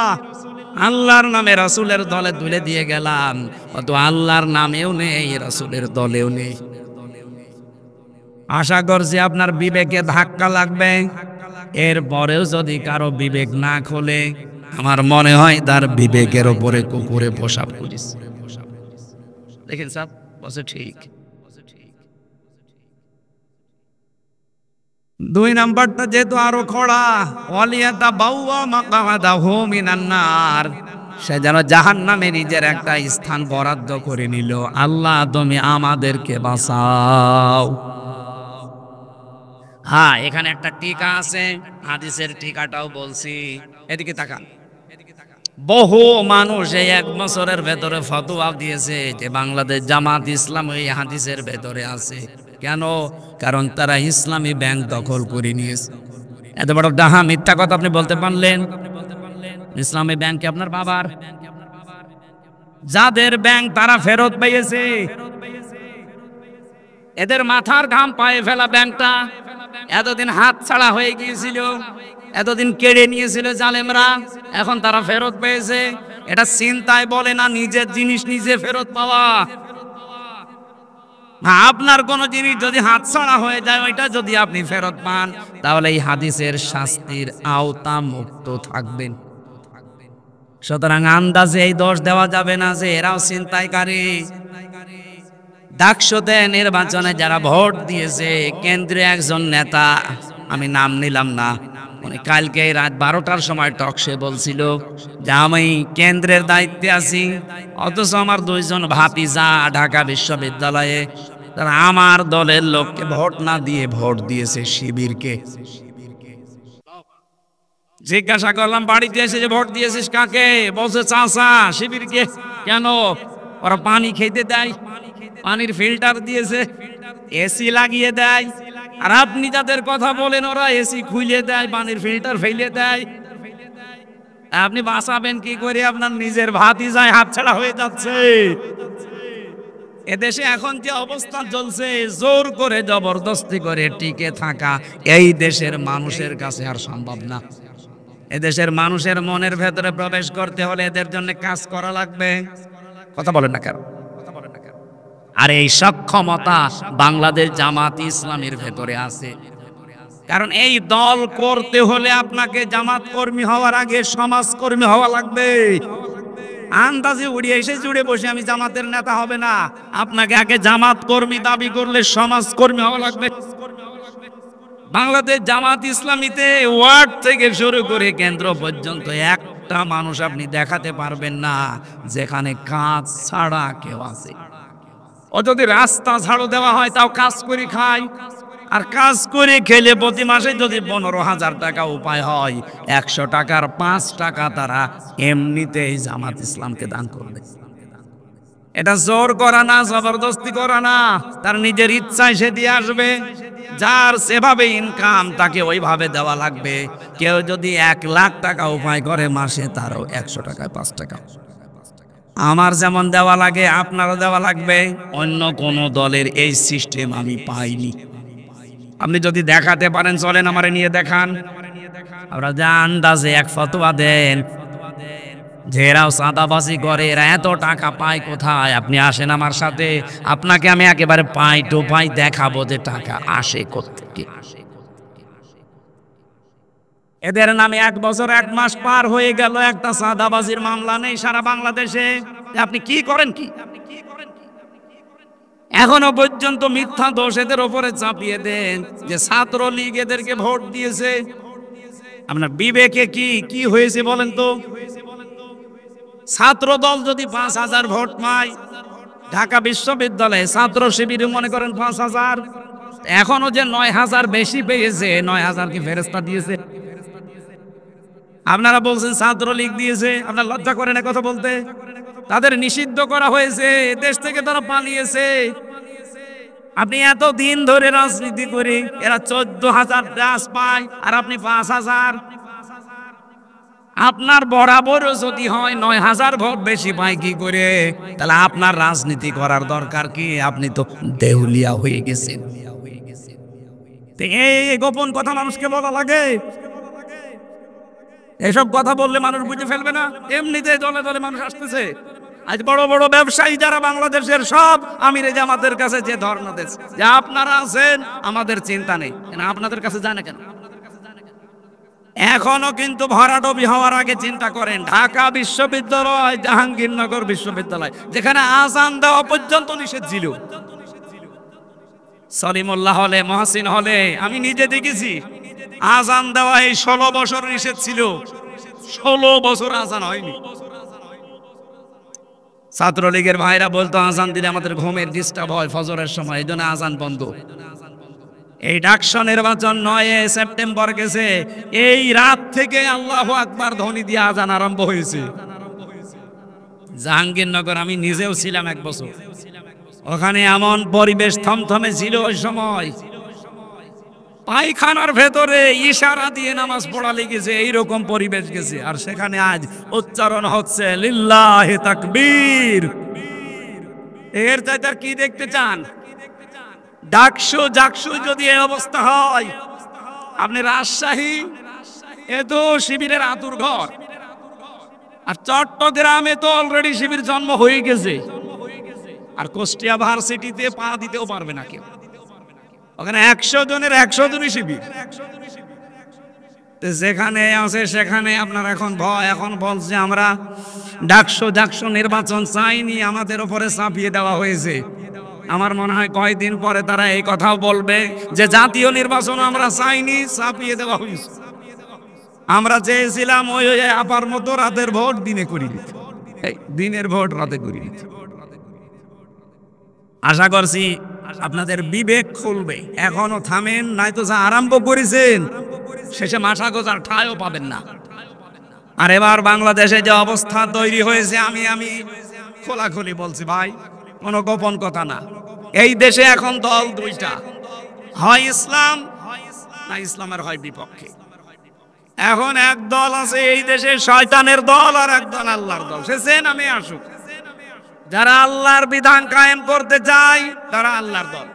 আল্লাহর নামে রাসূলের দলে তুলে দিয়ে গেলাম। অত আল্লাহর নামেও নেই, রাসূলের দলেও নেই। আশা করছি আপনার বিবেকে ধাক্কা লাগবে। এরপরেও যদি কারো বিবেক না খোলে, আমার মনে হয় তার বিবেকের উপরে কুকুরে পোশাক করেছে। দেখেন সাহেব বসে ঠিক। 2 নাম্বারটা যেহেতু আরো খড়া, ওয়ালিয়াতাবাওয়া মাকআদাহু মিনান নার, সে যেন জাহান্নামে নিজের একটা স্থান বরাদ্দ করে নিল। আল্লাহ তুমি আমাদেরকে বাঁচাও। হ্যাঁ, এখানে একটা টিকা আছে, হাদিসের টিকাটাও বলছি। এদিকে তাকান। বহু মানুষ এই 1 বছরের ভেতরে ফতোয়া দিয়েছে যে বাংলাদেশ জামাত ইসলাম এই হাদিসের ভেতরে আছে। কেন? কারণ তারা ইসলামী ব্যাংক দখল করে নিয়েছে। এত বড় ডাহা মিথ্যা কথা আপনি বলতে পারলেন? ইসলামী ব্যাংক কি আপনার বাবার? যাদের ব্যাংক তারা ফেরত পেয়েছে, এদের মাথার ঘাম পায়ে ফেলা ব্যাংকটা এতদিন হাত ছাড়া হয়ে গিয়েছিল, এতদিন কেড়ে নিয়েছিল জালেমরা, এখন তারা ফেরত পেয়েছে। এটা চিন্তায় বলে না নিজের জিনিস নিজে ফেরত পাওয়া। আপনার কোনো জিনিস যদি হাতছাড়া হয়ে যায়, ওইটা যদি আপনি ফেরত পান, তাহলে এই হাদিসের শাস্তির আওতা মুক্ত থাকবেন। সুতরাং আন্দাজে এই দোষ দেওয়া যাবে না যে এরাও ছিনতাইকারী। ডাকসুতে নির্বাচনে যারা ভোট দিয়েছে, কেন্দ্রীয় একজন নেতা, আমি নাম নিলাম না, উনি কালকে রাত 12টার সময় টকশে বলছিল যে আমি কেন্দ্রের দায়িত্বে আছি, অথচ আমার দুইজন ভাতিজা ঢাকা বিশ্ববিদ্যালয়ে তারা আমার দলের লোককে ভোট না দিয়ে ভোট দিয়েছে শিবিরকে। জিজ্ঞাসা করলাম বাড়িতে এসে যে ভোট দিয়েছিস কাকে? বলছে চাচা শিবিরকে। কেন? ওরা পানি খেতে দেয়, পানির ফিল্টার দিয়েছে, এসি লাগিয়ে দেয়, আর আপনি যাদের কথা বলেন ওরা এসি খুলে দেয়, পানির ফিল্টার ফেলে দেয়। আপনি বাঁচাবেন কি করে? আপনার নিজের ভাতিজায় হাতছাড়া হয়ে যাচ্ছে। এদেশে এখন যে অবস্থা চলছে, জোর করে জবরদস্তি করে টিকে থাকা এই দেশের মানুষের কাছে আর সম্ভব না। এদেশের মানুষের মনের ভেতরে প্রবেশ করতে হলে এদের জন্য কাজ করা লাগবে। কথা বলেন না কেন? আর এই সক্ষমতা বাংলাদেশ জামাত ইসলামীর ভেতরে আছে। কারণ এই দল করতে হলে আপনাকে জামাত কর্মী হওয়ার আগে সমাজকর্মী হওয়া লাগবে। আন্দাজে উড়িয়ে এসে জুড়ে বসে আমি জামাতের নেতা হবে না, আপনাকে আগে জামাত কর্মী দাবি করলে সমাজকর্মী হওয়া লাগবে। বাংলাদেশ জামাত ইসলামীতে ওয়ার্ড থেকে শুরু করে কেন্দ্র পর্যন্ত একটা মানুষ আপনি দেখাতে পারবেন না যেখানে কাজ ছাড়া কেউ আছে। ও যদি রাস্তা ঝাড়ু দেওয়া হয় তাও কাজ করে খায়, আর কাজ করে খেলে প্রতি মাসে যদি 15,000 টাকা উপায় হয়, 100 টাকার 5 টাকা তারা এমনিতেই জামাত ইসলামকে দান করবে। এটা জোর করা না, জবরদস্তি করা না, তার নিজের ইচ্ছায় সে দিয়ে আসবে। যার সেভাবে ইনকাম তাকে ওইভাবে দেওয়া লাগবে। কেউ যদি 1 লাখ টাকা উপায় করে মাসে, তারও 100 টাকায় 5 টাকা আমার যেমন দেওয়া লাগে আপনারও দেওয়া লাগবে। অন্য কোন দলের এই সিস্টেম আমি পাইনি। আপনি যদি দেখাতে পারেন চলেন আমারে নিয়ে দেখান। আমরা যা আন্দাজে এক ফতোয়া দেন যে এরাও চাঁদাবাজি করে, এরা এত টাকা পায় কোথায়, আপনি আসেন আমার সাথে, আপনাকে আমি একেবারে পাই টোপাই দেখাবো যে টাকা আসে কোত্থেকে। এদের নামে 1 বছর 1 মাস পার হয়ে গেল, একটা চাঁদাবাজির মামলা নেই সারা বাংলাদেশে। আপনি কি করেন কি? এখনো পর্যন্ত মিথ্যা দোষ এদের উপরে চাপিয়ে দেন যে ছাত্রলীগ এদেরকে ভোট দিয়েছে। আপনার বিবেকে কি হয়েছে বলেন তো? ছাত্র দল যদি 5,000 ভোট পায়, ঢাকা বিশ্ববিদ্যালয়ে ছাত্র শিবির মনে করেন 5,000, এখনো যে 9,000 বেশি পেয়েছে, 9,000 কি ফেরেশতা দিয়েছে? আপনারা বলছেন ছাত্রলীগ দিয়েছে, আপনার লজ্জা করে না কথা বলতে? তাদের নিষিদ্ধ করা হয়েছে, দেশ থেকে তারা পালিয়েছে। আপনি এত দিন ধরে রাজনীতি করে এরা 14,000 ডাস পায়, আর আপনি 5,000। আপনার বরাবরও যদি হয় 9,000 ভোট বেশি পায় কি করে? তাহলে আপনার রাজনীতি করার দরকার কি? আপনি তো দেউলিয়া হয়ে গেছেন। এই গোপন কথা মানুষকে বলা লাগে? এসব কথা বললে মানুষ বুঝে ফেলবে না? এমনিতেই দলে দলে মানুষ আসতেছে। আজ বড় বড় ব্যবসায়ী যারা বাংলাদেশের সব আমিরে জামাতের কাছে যে ধর্ণা দিচ্ছে যে আপনারা আছেন, আমাদের চিন্তা নেই, আপনাদের কাছে যায় না কেন? এখনো কিন্তু ভরাডুবি হওয়ার আগে চিন্তা করেন। ঢাকা বিশ্ববিদ্যালয়, জাহাঙ্গীরনগর বিশ্ববিদ্যালয়, যেখানে আজান দেওয়া পর্যন্ত নিষেধ ছিল, সলিমুল্লাহ হলে, মহসিন হলে আমি নিজে দেখেছি আজান দেওয়া এই 16 বছর নিষেধ ছিল। 16 বছর আজান হয়নি। ছাত্রলীগের ভাইরা বলতো আজান দিলে আমাদের ঘুমের ডিস্টার্ব হয় ফজরের সময়, এই জন্য আজান বন্ধ। এই ডাকসু নির্বাচন 9 সেপ্টেম্বর গেছে, এই রাত থেকে আল্লাহু আকবার ধ্বনি দিয়ে আজান আরম্ভ হয়েছে। জাহাঙ্গীরনগর আমি নিজেও ছিলাম 1 বছর, ওখানে এমন পরিবেশ থমথমে ছিল ওই সময়। পায়খানার ভেতরে ইশারা দিয়ে নামাজ পড়া লেগেছে, এইরকম পরিবেশ গেছে। আর সেখানে আজ উচ্চারণ হচ্ছে লিল্লাহি তাকবীর। এর চাইতে আর কি দেখতে চান? ডাকসু জাকসু যদি এই অবস্থা হয়, আপনি রাজশাহী এ তো শিবিরের আতুর ঘর, আর চট্টগ্রামে তো অলরেডি শিবির জন্ম হয়ে গেছে। আর কুষ্টিয়া ভার্সিটিতে পা দিতেও পারবে না কেউ, ওখানে 100 জনের 100 জনই শিবির। যেখানে আছে সেখানে আপনার এখন ভয়, এখন বলছে আমরা ডাকসু নির্বাচন চাইনি, আমাদের উপরে চাপিয়ে দেওয়া হয়েছে। আমার মনে হয় কয়েকদিন পরে তারা এই কথাও বলবে যে জাতীয় নির্বাচন আমরা চাইনি, চাপিয়ে দেওয়া হয়েছে। আমরা চেয়েছিলাম ওই আপার মতো রাতের ভোট দিনে করি, দিনের ভোট রাতে করি। আশা করছি আপনাদের বিবেক খুলবে, এখনো থামেন, নাই তো যা আরম্ভ করেছেন শেষে মাথা গোজার ঠাঁইও পাবেন না। আর এবার বাংলাদেশে যে অবস্থা তৈরি হয়েছে, আমি খোলাখুলি বলছি ভাই, কোনো গোপন কথা না। এই দেশে এখন দল দুইটা, হয় ইসলাম না ইসলামের হয় বিপক্ষে। এখন এক দল আছে এই দেশে শয়তানের দল, আর এক দল আল্লাহর দল। সে যে নামে আসুক, যারা আল্লাহর বিধান কায়েম করতে চায় তারা আল্লাহর দল,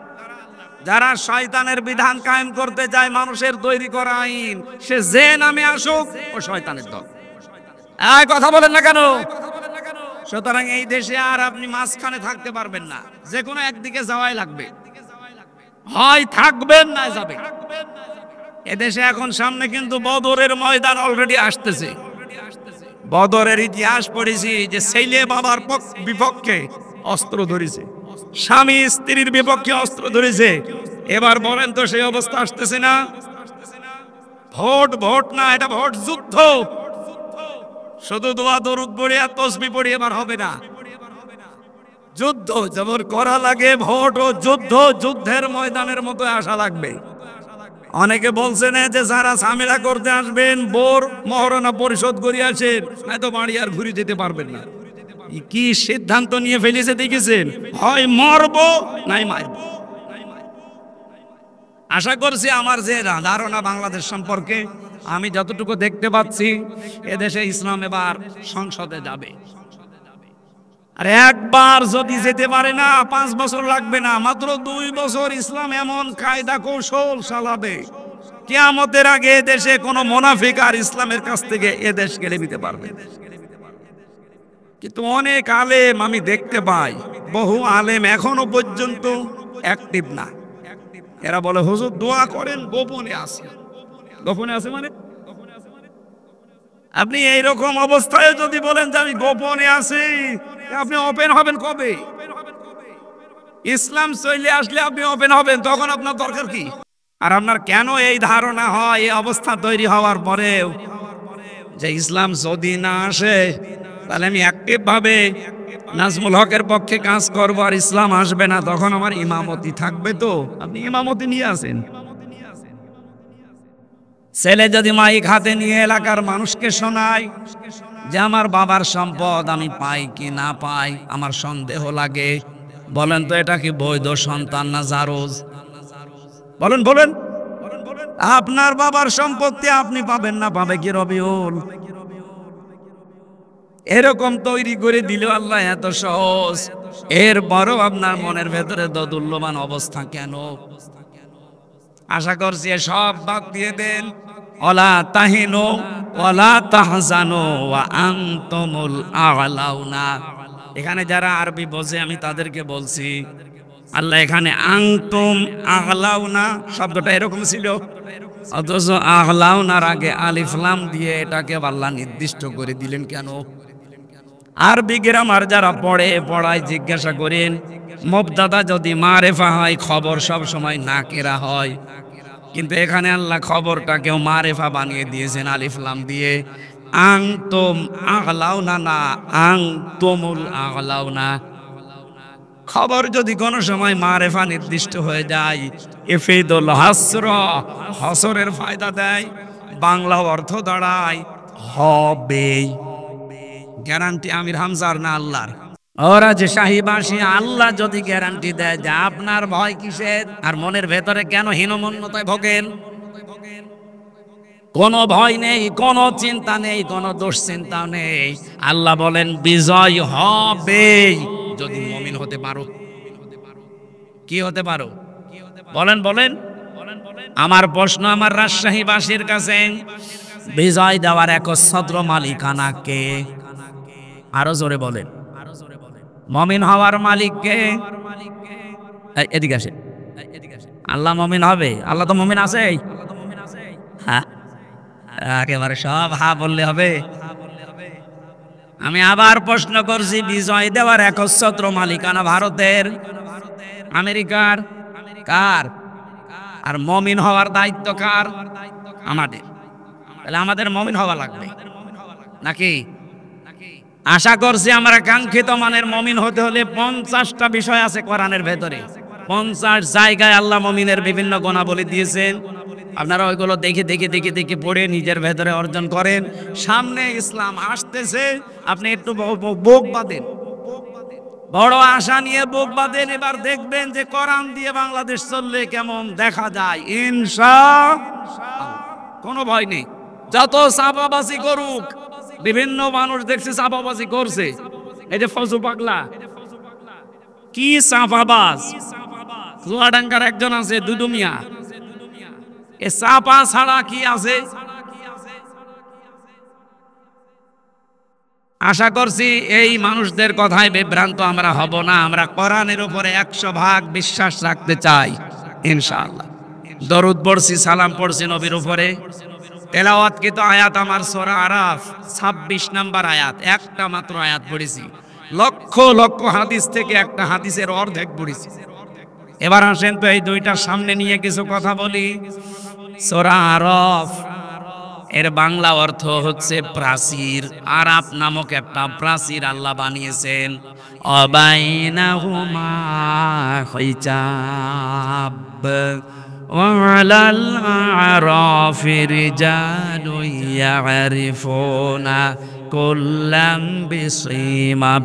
যারা শয়তানের বিধান কায়েম করতে চায় মানুষের তৈরি করা আইন, সে যে নামে আসুক ও শয়তানের দল। এই কথা বলেন না কেন? সুতরাং এই দেশে আর আপনি মাঝখানে থাকতে পারবেন না, যে কোনো একদিকে যাওয়াই লাগবে, হয় থাকবেন না যাবেন। এদেশে এখন সামনে কিন্তু বদরের ময়দান অলরেডি আসতেছে। বদরের ইতিহাস পড়েছি যে ছেলে বাবার বিপক্ষে অস্ত্র ধরেছে, স্বামী স্ত্রীর বিপক্ষে অস্ত্র ধরেছে। এবার বলেন তো সেই অবস্থা আসতেছে না? ভোট না, এটা ভোট যুদ্ধ। শুধু দোয়া দরুদ পড়ে আর তসবিহ পড়ে এবার হবে না, যুদ্ধ যেমন করা লাগে ভোট ও যুদ্ধ, যুদ্ধের ময়দানের মতো আসা লাগবে। অনেকে বলছেন যে যারা ঝামেলা করতে আসবেন বোর মহারণা পরিশোধ করে আসেন, নয়তো বাড়ি আর ঘুরে যেতে পারবেন না। কি সিদ্ধান্ত নিয়ে ফেলেছে দেখেছেন? হয় মরবো নাই মারব। আশা করছি আমার যে ধারণা বাংলাদেশ সম্পর্কে, আমি যতটুকু দেখতে পাচ্ছি এদেশে ইসলাম এবার সংসদে যাবে। আর একবার যদি যেতে পারে না, 5 বছর লাগবে না, মাত্র 2 বছর ইসলাম এমন কায়দা কৌশল চালাবে, কিয়ামতের আগে দেশে কোনো মুনাফিক আর ইসলামের কাছ থেকে এদেশ কেড়ে নিতে পারবে। কিন্তু অনেক আলেম আমি দেখতে পাই, বহু আলেম এখনো পর্যন্ত অ্যাক্টিভ না। এরা বলে হুজুর দোয়া করেন, গোপনে আছে। গোপনে আছে মানে আপনি এইরকম অবস্থায় যদি বলেন যে আমি গোপনে আছি, আপনি ওপেন হবেন কবে? ইসলাম চলে আসলে আপনি ওপেন হবেন, তখন আপনার দরকার কি? আর আপনার কেন এই ধারণা হয় এই অবস্থা তৈরি হওয়ার পরেও যে ইসলাম যদি না আসে তাহলে আমি অ্যাক্টিভ ভাবে নাজমুল হকের পক্ষে কাজ করবো, আর ইসলাম আসবে না, তখন আমার ইমামতি থাকবে? তো আপনি ইমামতি নিয়ে আসেন। ছেলে যদি মাইক হাতে নিয়ে এলাকার মানুষকে শোনায় যে আমার বাবার সম্পদ আমি পাই কি না পাই আমার সন্দেহ লাগে, বলেন তো এটা কি বৈধ সন্তান না জারজ? বলেন বলেন, আপনার বাবার সম্পত্তি আপনি পাবেন না, পাবে কি রবিউল? এরকম তৈরি করে দিল আল্লাহ, এত সহজ। এরপরও আপনার মনের ভেতরে দোদুল্যমান অবস্থা কেন? আশা করছি সব বাদ দিয়ে দেন। ওয়ালা তাহিনু ওয়ালা তাহজানু ওয়া আনতুমুল আ'লাউনা। এখানে যারা আরবি বোঝে আমি তাদেরকে বলছি, আল্লাহ এখানে আনতুম আ'লাউনা শব্দটা এরকম ছিল, অথচ আ'লাউনার আগে আলিফ লাম দিয়ে এটাকে আল্লাহ নির্দিষ্ট করে দিলেন কেন? আরবি গ্রামার যারা পড়ায় জিজ্ঞাসা করেন, মুবতাদা যদি মারেফা হয় খবর সব সময় নাকেরা হয়, কিন্তু এখানে আল্লাহ খবরটাকেও মারেফা বানিয়ে দিয়েছেন আলিফ লাম দিয়ে। আনতুম আ'লাউনা না আনতুমুল আ'লাউনা। খবর যদি কোনো সময় মারেফা নির্দিষ্ট হয়ে যায়, ইফিদুল হাসর, হসরের ফায়দা দেয়, বাংলা অর্থ দাঁড়ায় হবে। গ্যারান্টি আমির হামজার না আল্লাহর? ওরা যে শাহীবাসী, আল্লাহ যদি গ্যারান্টি দেয় যে আপনার ভয় কিসের, আর মনের ভেতরে কেন হীনমন্যতায় ভোগেন? কোনো ভয় নেই, কোনো চিন্তা নেই, কোনো দুশ্চিন্তা নেই। আল্লাহ বলেন বিজয় হবে যদি মুমিন হতে পারো। কি হতে পারো? বলেন বলেন। আমার প্রশ্ন আমার রাজশাহীবাসীর কাছে, বিজয় দেওয়ার একচ্ছত্র মালিকানা কে? আরো জোরে বলেন। মুমিন হওয়ার মালিক কে? এদিকে আসে। আল্লাহ মুমিন হবে? আল্লাহ তো মুমিন আছে। হ্যাঁ, একেবারে সব হা বললে হবে? আমি আবার প্রশ্ন করছি, বিজয় দেওয়ার একচ্ছত্র মালিকানা ভারতের, আমেরিকার, কার? আর মুমিন হওয়ার দায়িত্ব কার? আমাদের। তাহলে আমাদের মুমিন হওয়া লাগবে নাকি? আশা করছি আমরা কাঙ্ক্ষিত মানের মুমিন হতে হলে 50টা বিষয় আছে কোরআনের ভেতরে। 50 জায়গায় আল্লাহ মুমিনের বিভিন্ন গুণাবলী দিয়েছেন। আপনারা ওইগুলো দেখে দেখে দেখে দেখে পড়ে নিজের ভেতরে অর্জন করেন। সামনে ইসলাম আসতেছে, আপনি একটু বুক বাঁধেন, বড় আশা নিয়ে বুক বাঁধেন। এবার দেখবেন যে কোরআন দিয়ে বাংলাদেশ চললে কেমন দেখা যায় ইনশাআল্লাহ। কোনো ভয় নেই। যত চাপাবাজি করুক, বিভিন্ন মানুষ দেখছে চাপাবাজি করছে। এই যে ফজু পাগলা কি চাপাবাজ, চুয়াডাঙ্গার একজন আছে দুদু মিয়া, এ চাপা ছাড়া কি আছে? আশা করছি এই মানুষদের কথায় বিভ্রান্ত আমরা হব না। আমরা কোরআনের উপরে 100% বিশ্বাস রাখতে চাই ইনশাআল্লাহ। দরুদ পড়ছি, সালাম পড়ছি নবীর উপরে। তেলাওয়াতকৃত আয়াত আমার সূরা আরাফ 26 নম্বর আয়াত, একটা মাত্র আয়াত পড়েছি। লক্ষ লক্ষ হাদিস থেকে একটা হাদিসের অর্ধেক পড়েছি। এবার আসেন তো এই দুইটার সামনে নিয়ে কিছু কথা বলি। সূরা আরাফ এর বাংলা অর্থ হচ্ছে প্রাচীর। আরাফ নামক একটা প্রাচীর আল্লাহ বানিয়েছেন। অবাইনাহুমা হিজাব ওয়ালাল আরাফি রিজালুন ইয়ারিফুনা কুল্লাম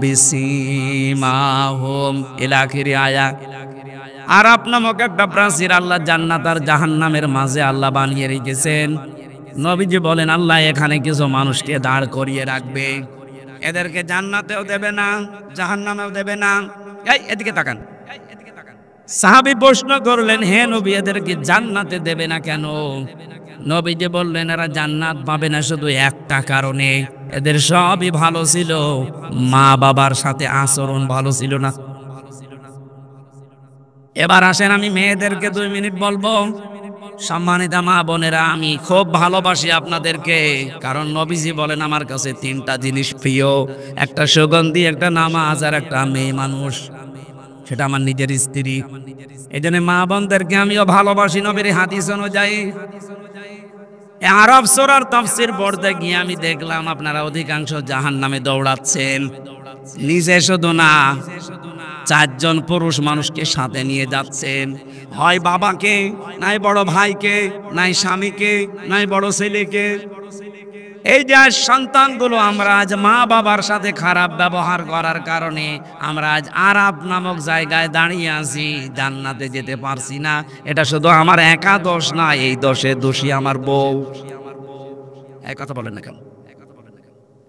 বিসীমাহুম ইলা আখিরি আয়াত। আরাফ নামক একটা প্রাচীর আল্লাহ জান্নাত আর জাহান্নামের মাঝে আল্লাহ বানিয়ে রেখেছেন। নবীজি বলেন আল্লাহ এখানে কিছু মানুষকে দাঁড় করিয়ে রাখবে, এদেরকে জান্নাতেও দেবে না, জাহান্নামেও দেবে না। এই এদিকে তাকান। সাহাবী প্রশ্ন করলেন, হে নবী এদেরকে জান্নাতে দেবে না কেন? নবীজি বললেন এরা জান্নাত পাবে না শুধু একটা কারণে, এদের সবই ভালো ছিল, মা বাবার সাথে আচরণ ভালো ছিল না। এবার আসেন আমি মেয়েদেরকে 2 মিনিট বলবো। সম্মানিতা মা বোনেরা, আমি খুব ভালোবাসি আপনাদেরকে, কারণ নবীজি বলেন আমার কাছে 3টা জিনিস প্রিয়, একটা সুগন্ধি, একটা নামাজ, আর একটা মেয়ে মানুষ, সেটা আমার নিজের স্ত্রী। এই জন্য মা বোনদেরকে আমিও ভালোবাসি নবীর হাদিস অনুযায়ী। আরাফ সূরার তাফসীর পড়তে গিয়ে আমি দেখলাম আপনারা অধিকাংশ জাহান্নামে দৌড়াচ্ছেন। নিজে শুধু না, 4 জন পুরুষ মানুষকে সাথে নিয়ে যাচ্ছেন, হয় বাবাকে, নাই বড় ভাইকে, নাই স্বামীকে, নাই বড় ছেলেকে। এই যে সন্তানগুলো আমরা আজ মা বাবার সাথে খারাপ ব্যবহার করার কারণে আমরা আজ আরাফ নামক জায়গায় দাঁড়িয়ে আছি, জান্নাতে যেতে পারছি না। এটা শুধু আমার একা দোষ না, এই দোষে দোষী আমার বউ। এই কথা বলেন না কেন?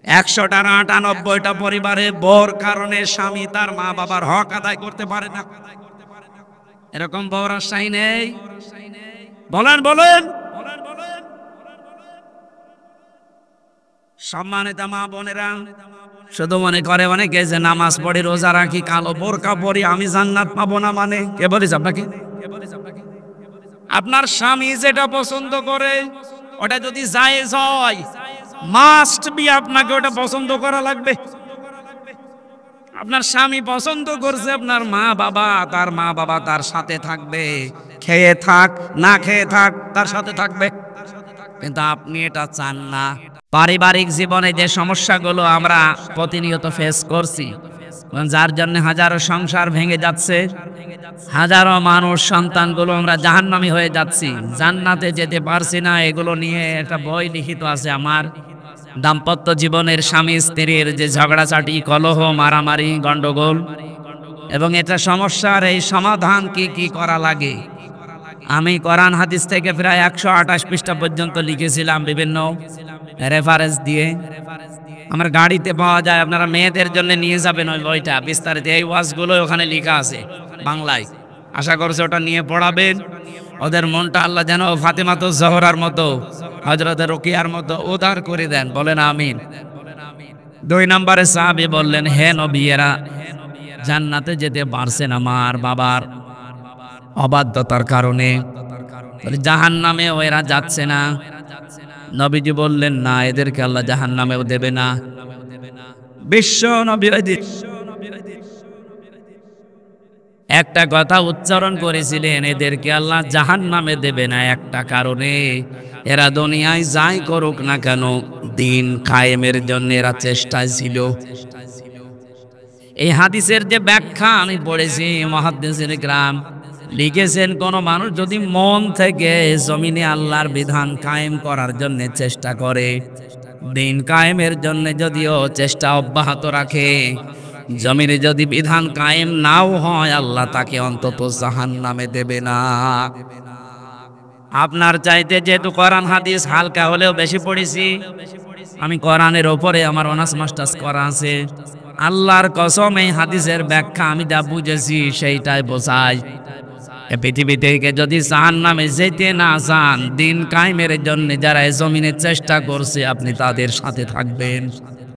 100টার 98টা পরিবারে বউর কারণে স্বামী তার মা বাবার হক আদায় করতে পারে না। এরকম বউর আশাই নেই? বলেন বলেন। সম্মানিত মা বোনেরা, শুধু মনে করে অনেকে যে নামাজ পড়ি, রোজা রাখি, কালো বোরকা পরি, আমি জান্নাত পাবো না। মানে কে বলিস আপনাকে? আপনার স্বামী যেটা পছন্দ করে ওটা যদি জায়েজ হয়, মাস্ট বি আপনাকে ওটা পছন্দ করা লাগবে। আপনার স্বামী পছন্দ করছে আপনার মা বাবা, তার মা বাবা তার সাথে থাকবে, খেয়ে থাক না খেয়ে থাক তার সাথে থাকবে। কিন্তু আপনি এটা চান না। পারিবারিক জীবনে যে সমস্যাগুলো আমরা প্রতিনিয়ত ফেস করছি, যার জন্য হাজারো সংসার ভেঙে যাচ্ছে, হাজারো মানুষ সন্তানগুলো আমরা জাহান্নামী হয়ে যাচ্ছি, জান্নাতে যেতে পারছি না, এগুলো নিয়ে একটা বই লিখিত আছে আমার। দাম্পত্য জীবনের স্বামী স্ত্রীর যে ঝগড়াঝাটি, কলহ, মারামারি, গন্ডগোল, এবং এটা সমস্যার এই সমাধান কি কি করা লাগে, আমি কোরআন হাদিস থেকে প্রায় 128 পৃষ্ঠা পর্যন্ত লিখেছিলাম বিভিন্ন রেফারেন্স দিয়ে। আমার গাড়িতে পাওয়া যায়, আপনারা মেয়েদের জন্য নিয়ে যাবেন ওই বইটা, বিস্তারিত এই ওয়াজগুলো ওখানে লেখা আছে বাংলায়। আশা করছি ওটা নিয়ে পড়াবেন, ওদের মনটা আল্লাহ যেন ফাতেমাতুজ জোহরার মতো, হযরত রুকিয়ার মতো উদার করে দেন, বলেন আমিন। 2 নম্বরে সাহাবী বললেন, হে নবীরা, জান্নাতে যেতে পারছেন আমার বাবার অবাধ্যতার কারণে, জাহান্নামেও এরা যাচ্ছে না। নবীজি বললেন, না, এদেরকে আল্লাহ জাহান্নামেও দেবে না। বিশ্ব নবী একটা কথা উচ্চারণ করেছিলেন, এদেরকে আল্লাহ জাহান্নামে দেবে না একটা কারণে, এরা দুনিয়ায় যাই করুক না কেন দিন কায়েমের জন্য এরা চেষ্টায় ছিল। এই হাদিসের যে ব্যাখ্যা আমি পড়েছি, মুহাদ্দিসিন ইকরাম লিখেছেন, কোন মানুষ যদি মন থেকে জমিনে আল্লাহর বিধান কায়েম করার জন্য চেষ্টা করে, দিন কায়েমের জন্য যদিও চেষ্টা অব্যাহত রাখে, জমিনে যদি বিধান কায়েম নাও হয়, আল্লাহ তাকে অন্তত জাহান্নামে দেবে না। আপনার চাইতে যেহেতু কোরআন হাদিস হালকা হলেও বেশি পড়েছি, আমি কোরআনের ওপরে আমার অনার্স মাস্টার্স করা আছে, আল্লাহর কসম এই হাদিসের ব্যাখ্যা আমি যা বুঝেছি সেইটাই বোঝাই। পৃথিবী থেকে যদি জাহান্নামে যেতে না চান, দিন কায়েমের জন্য যারা জমিনে চেষ্টা করছে, আপনি তাদের সাথে থাকবেন।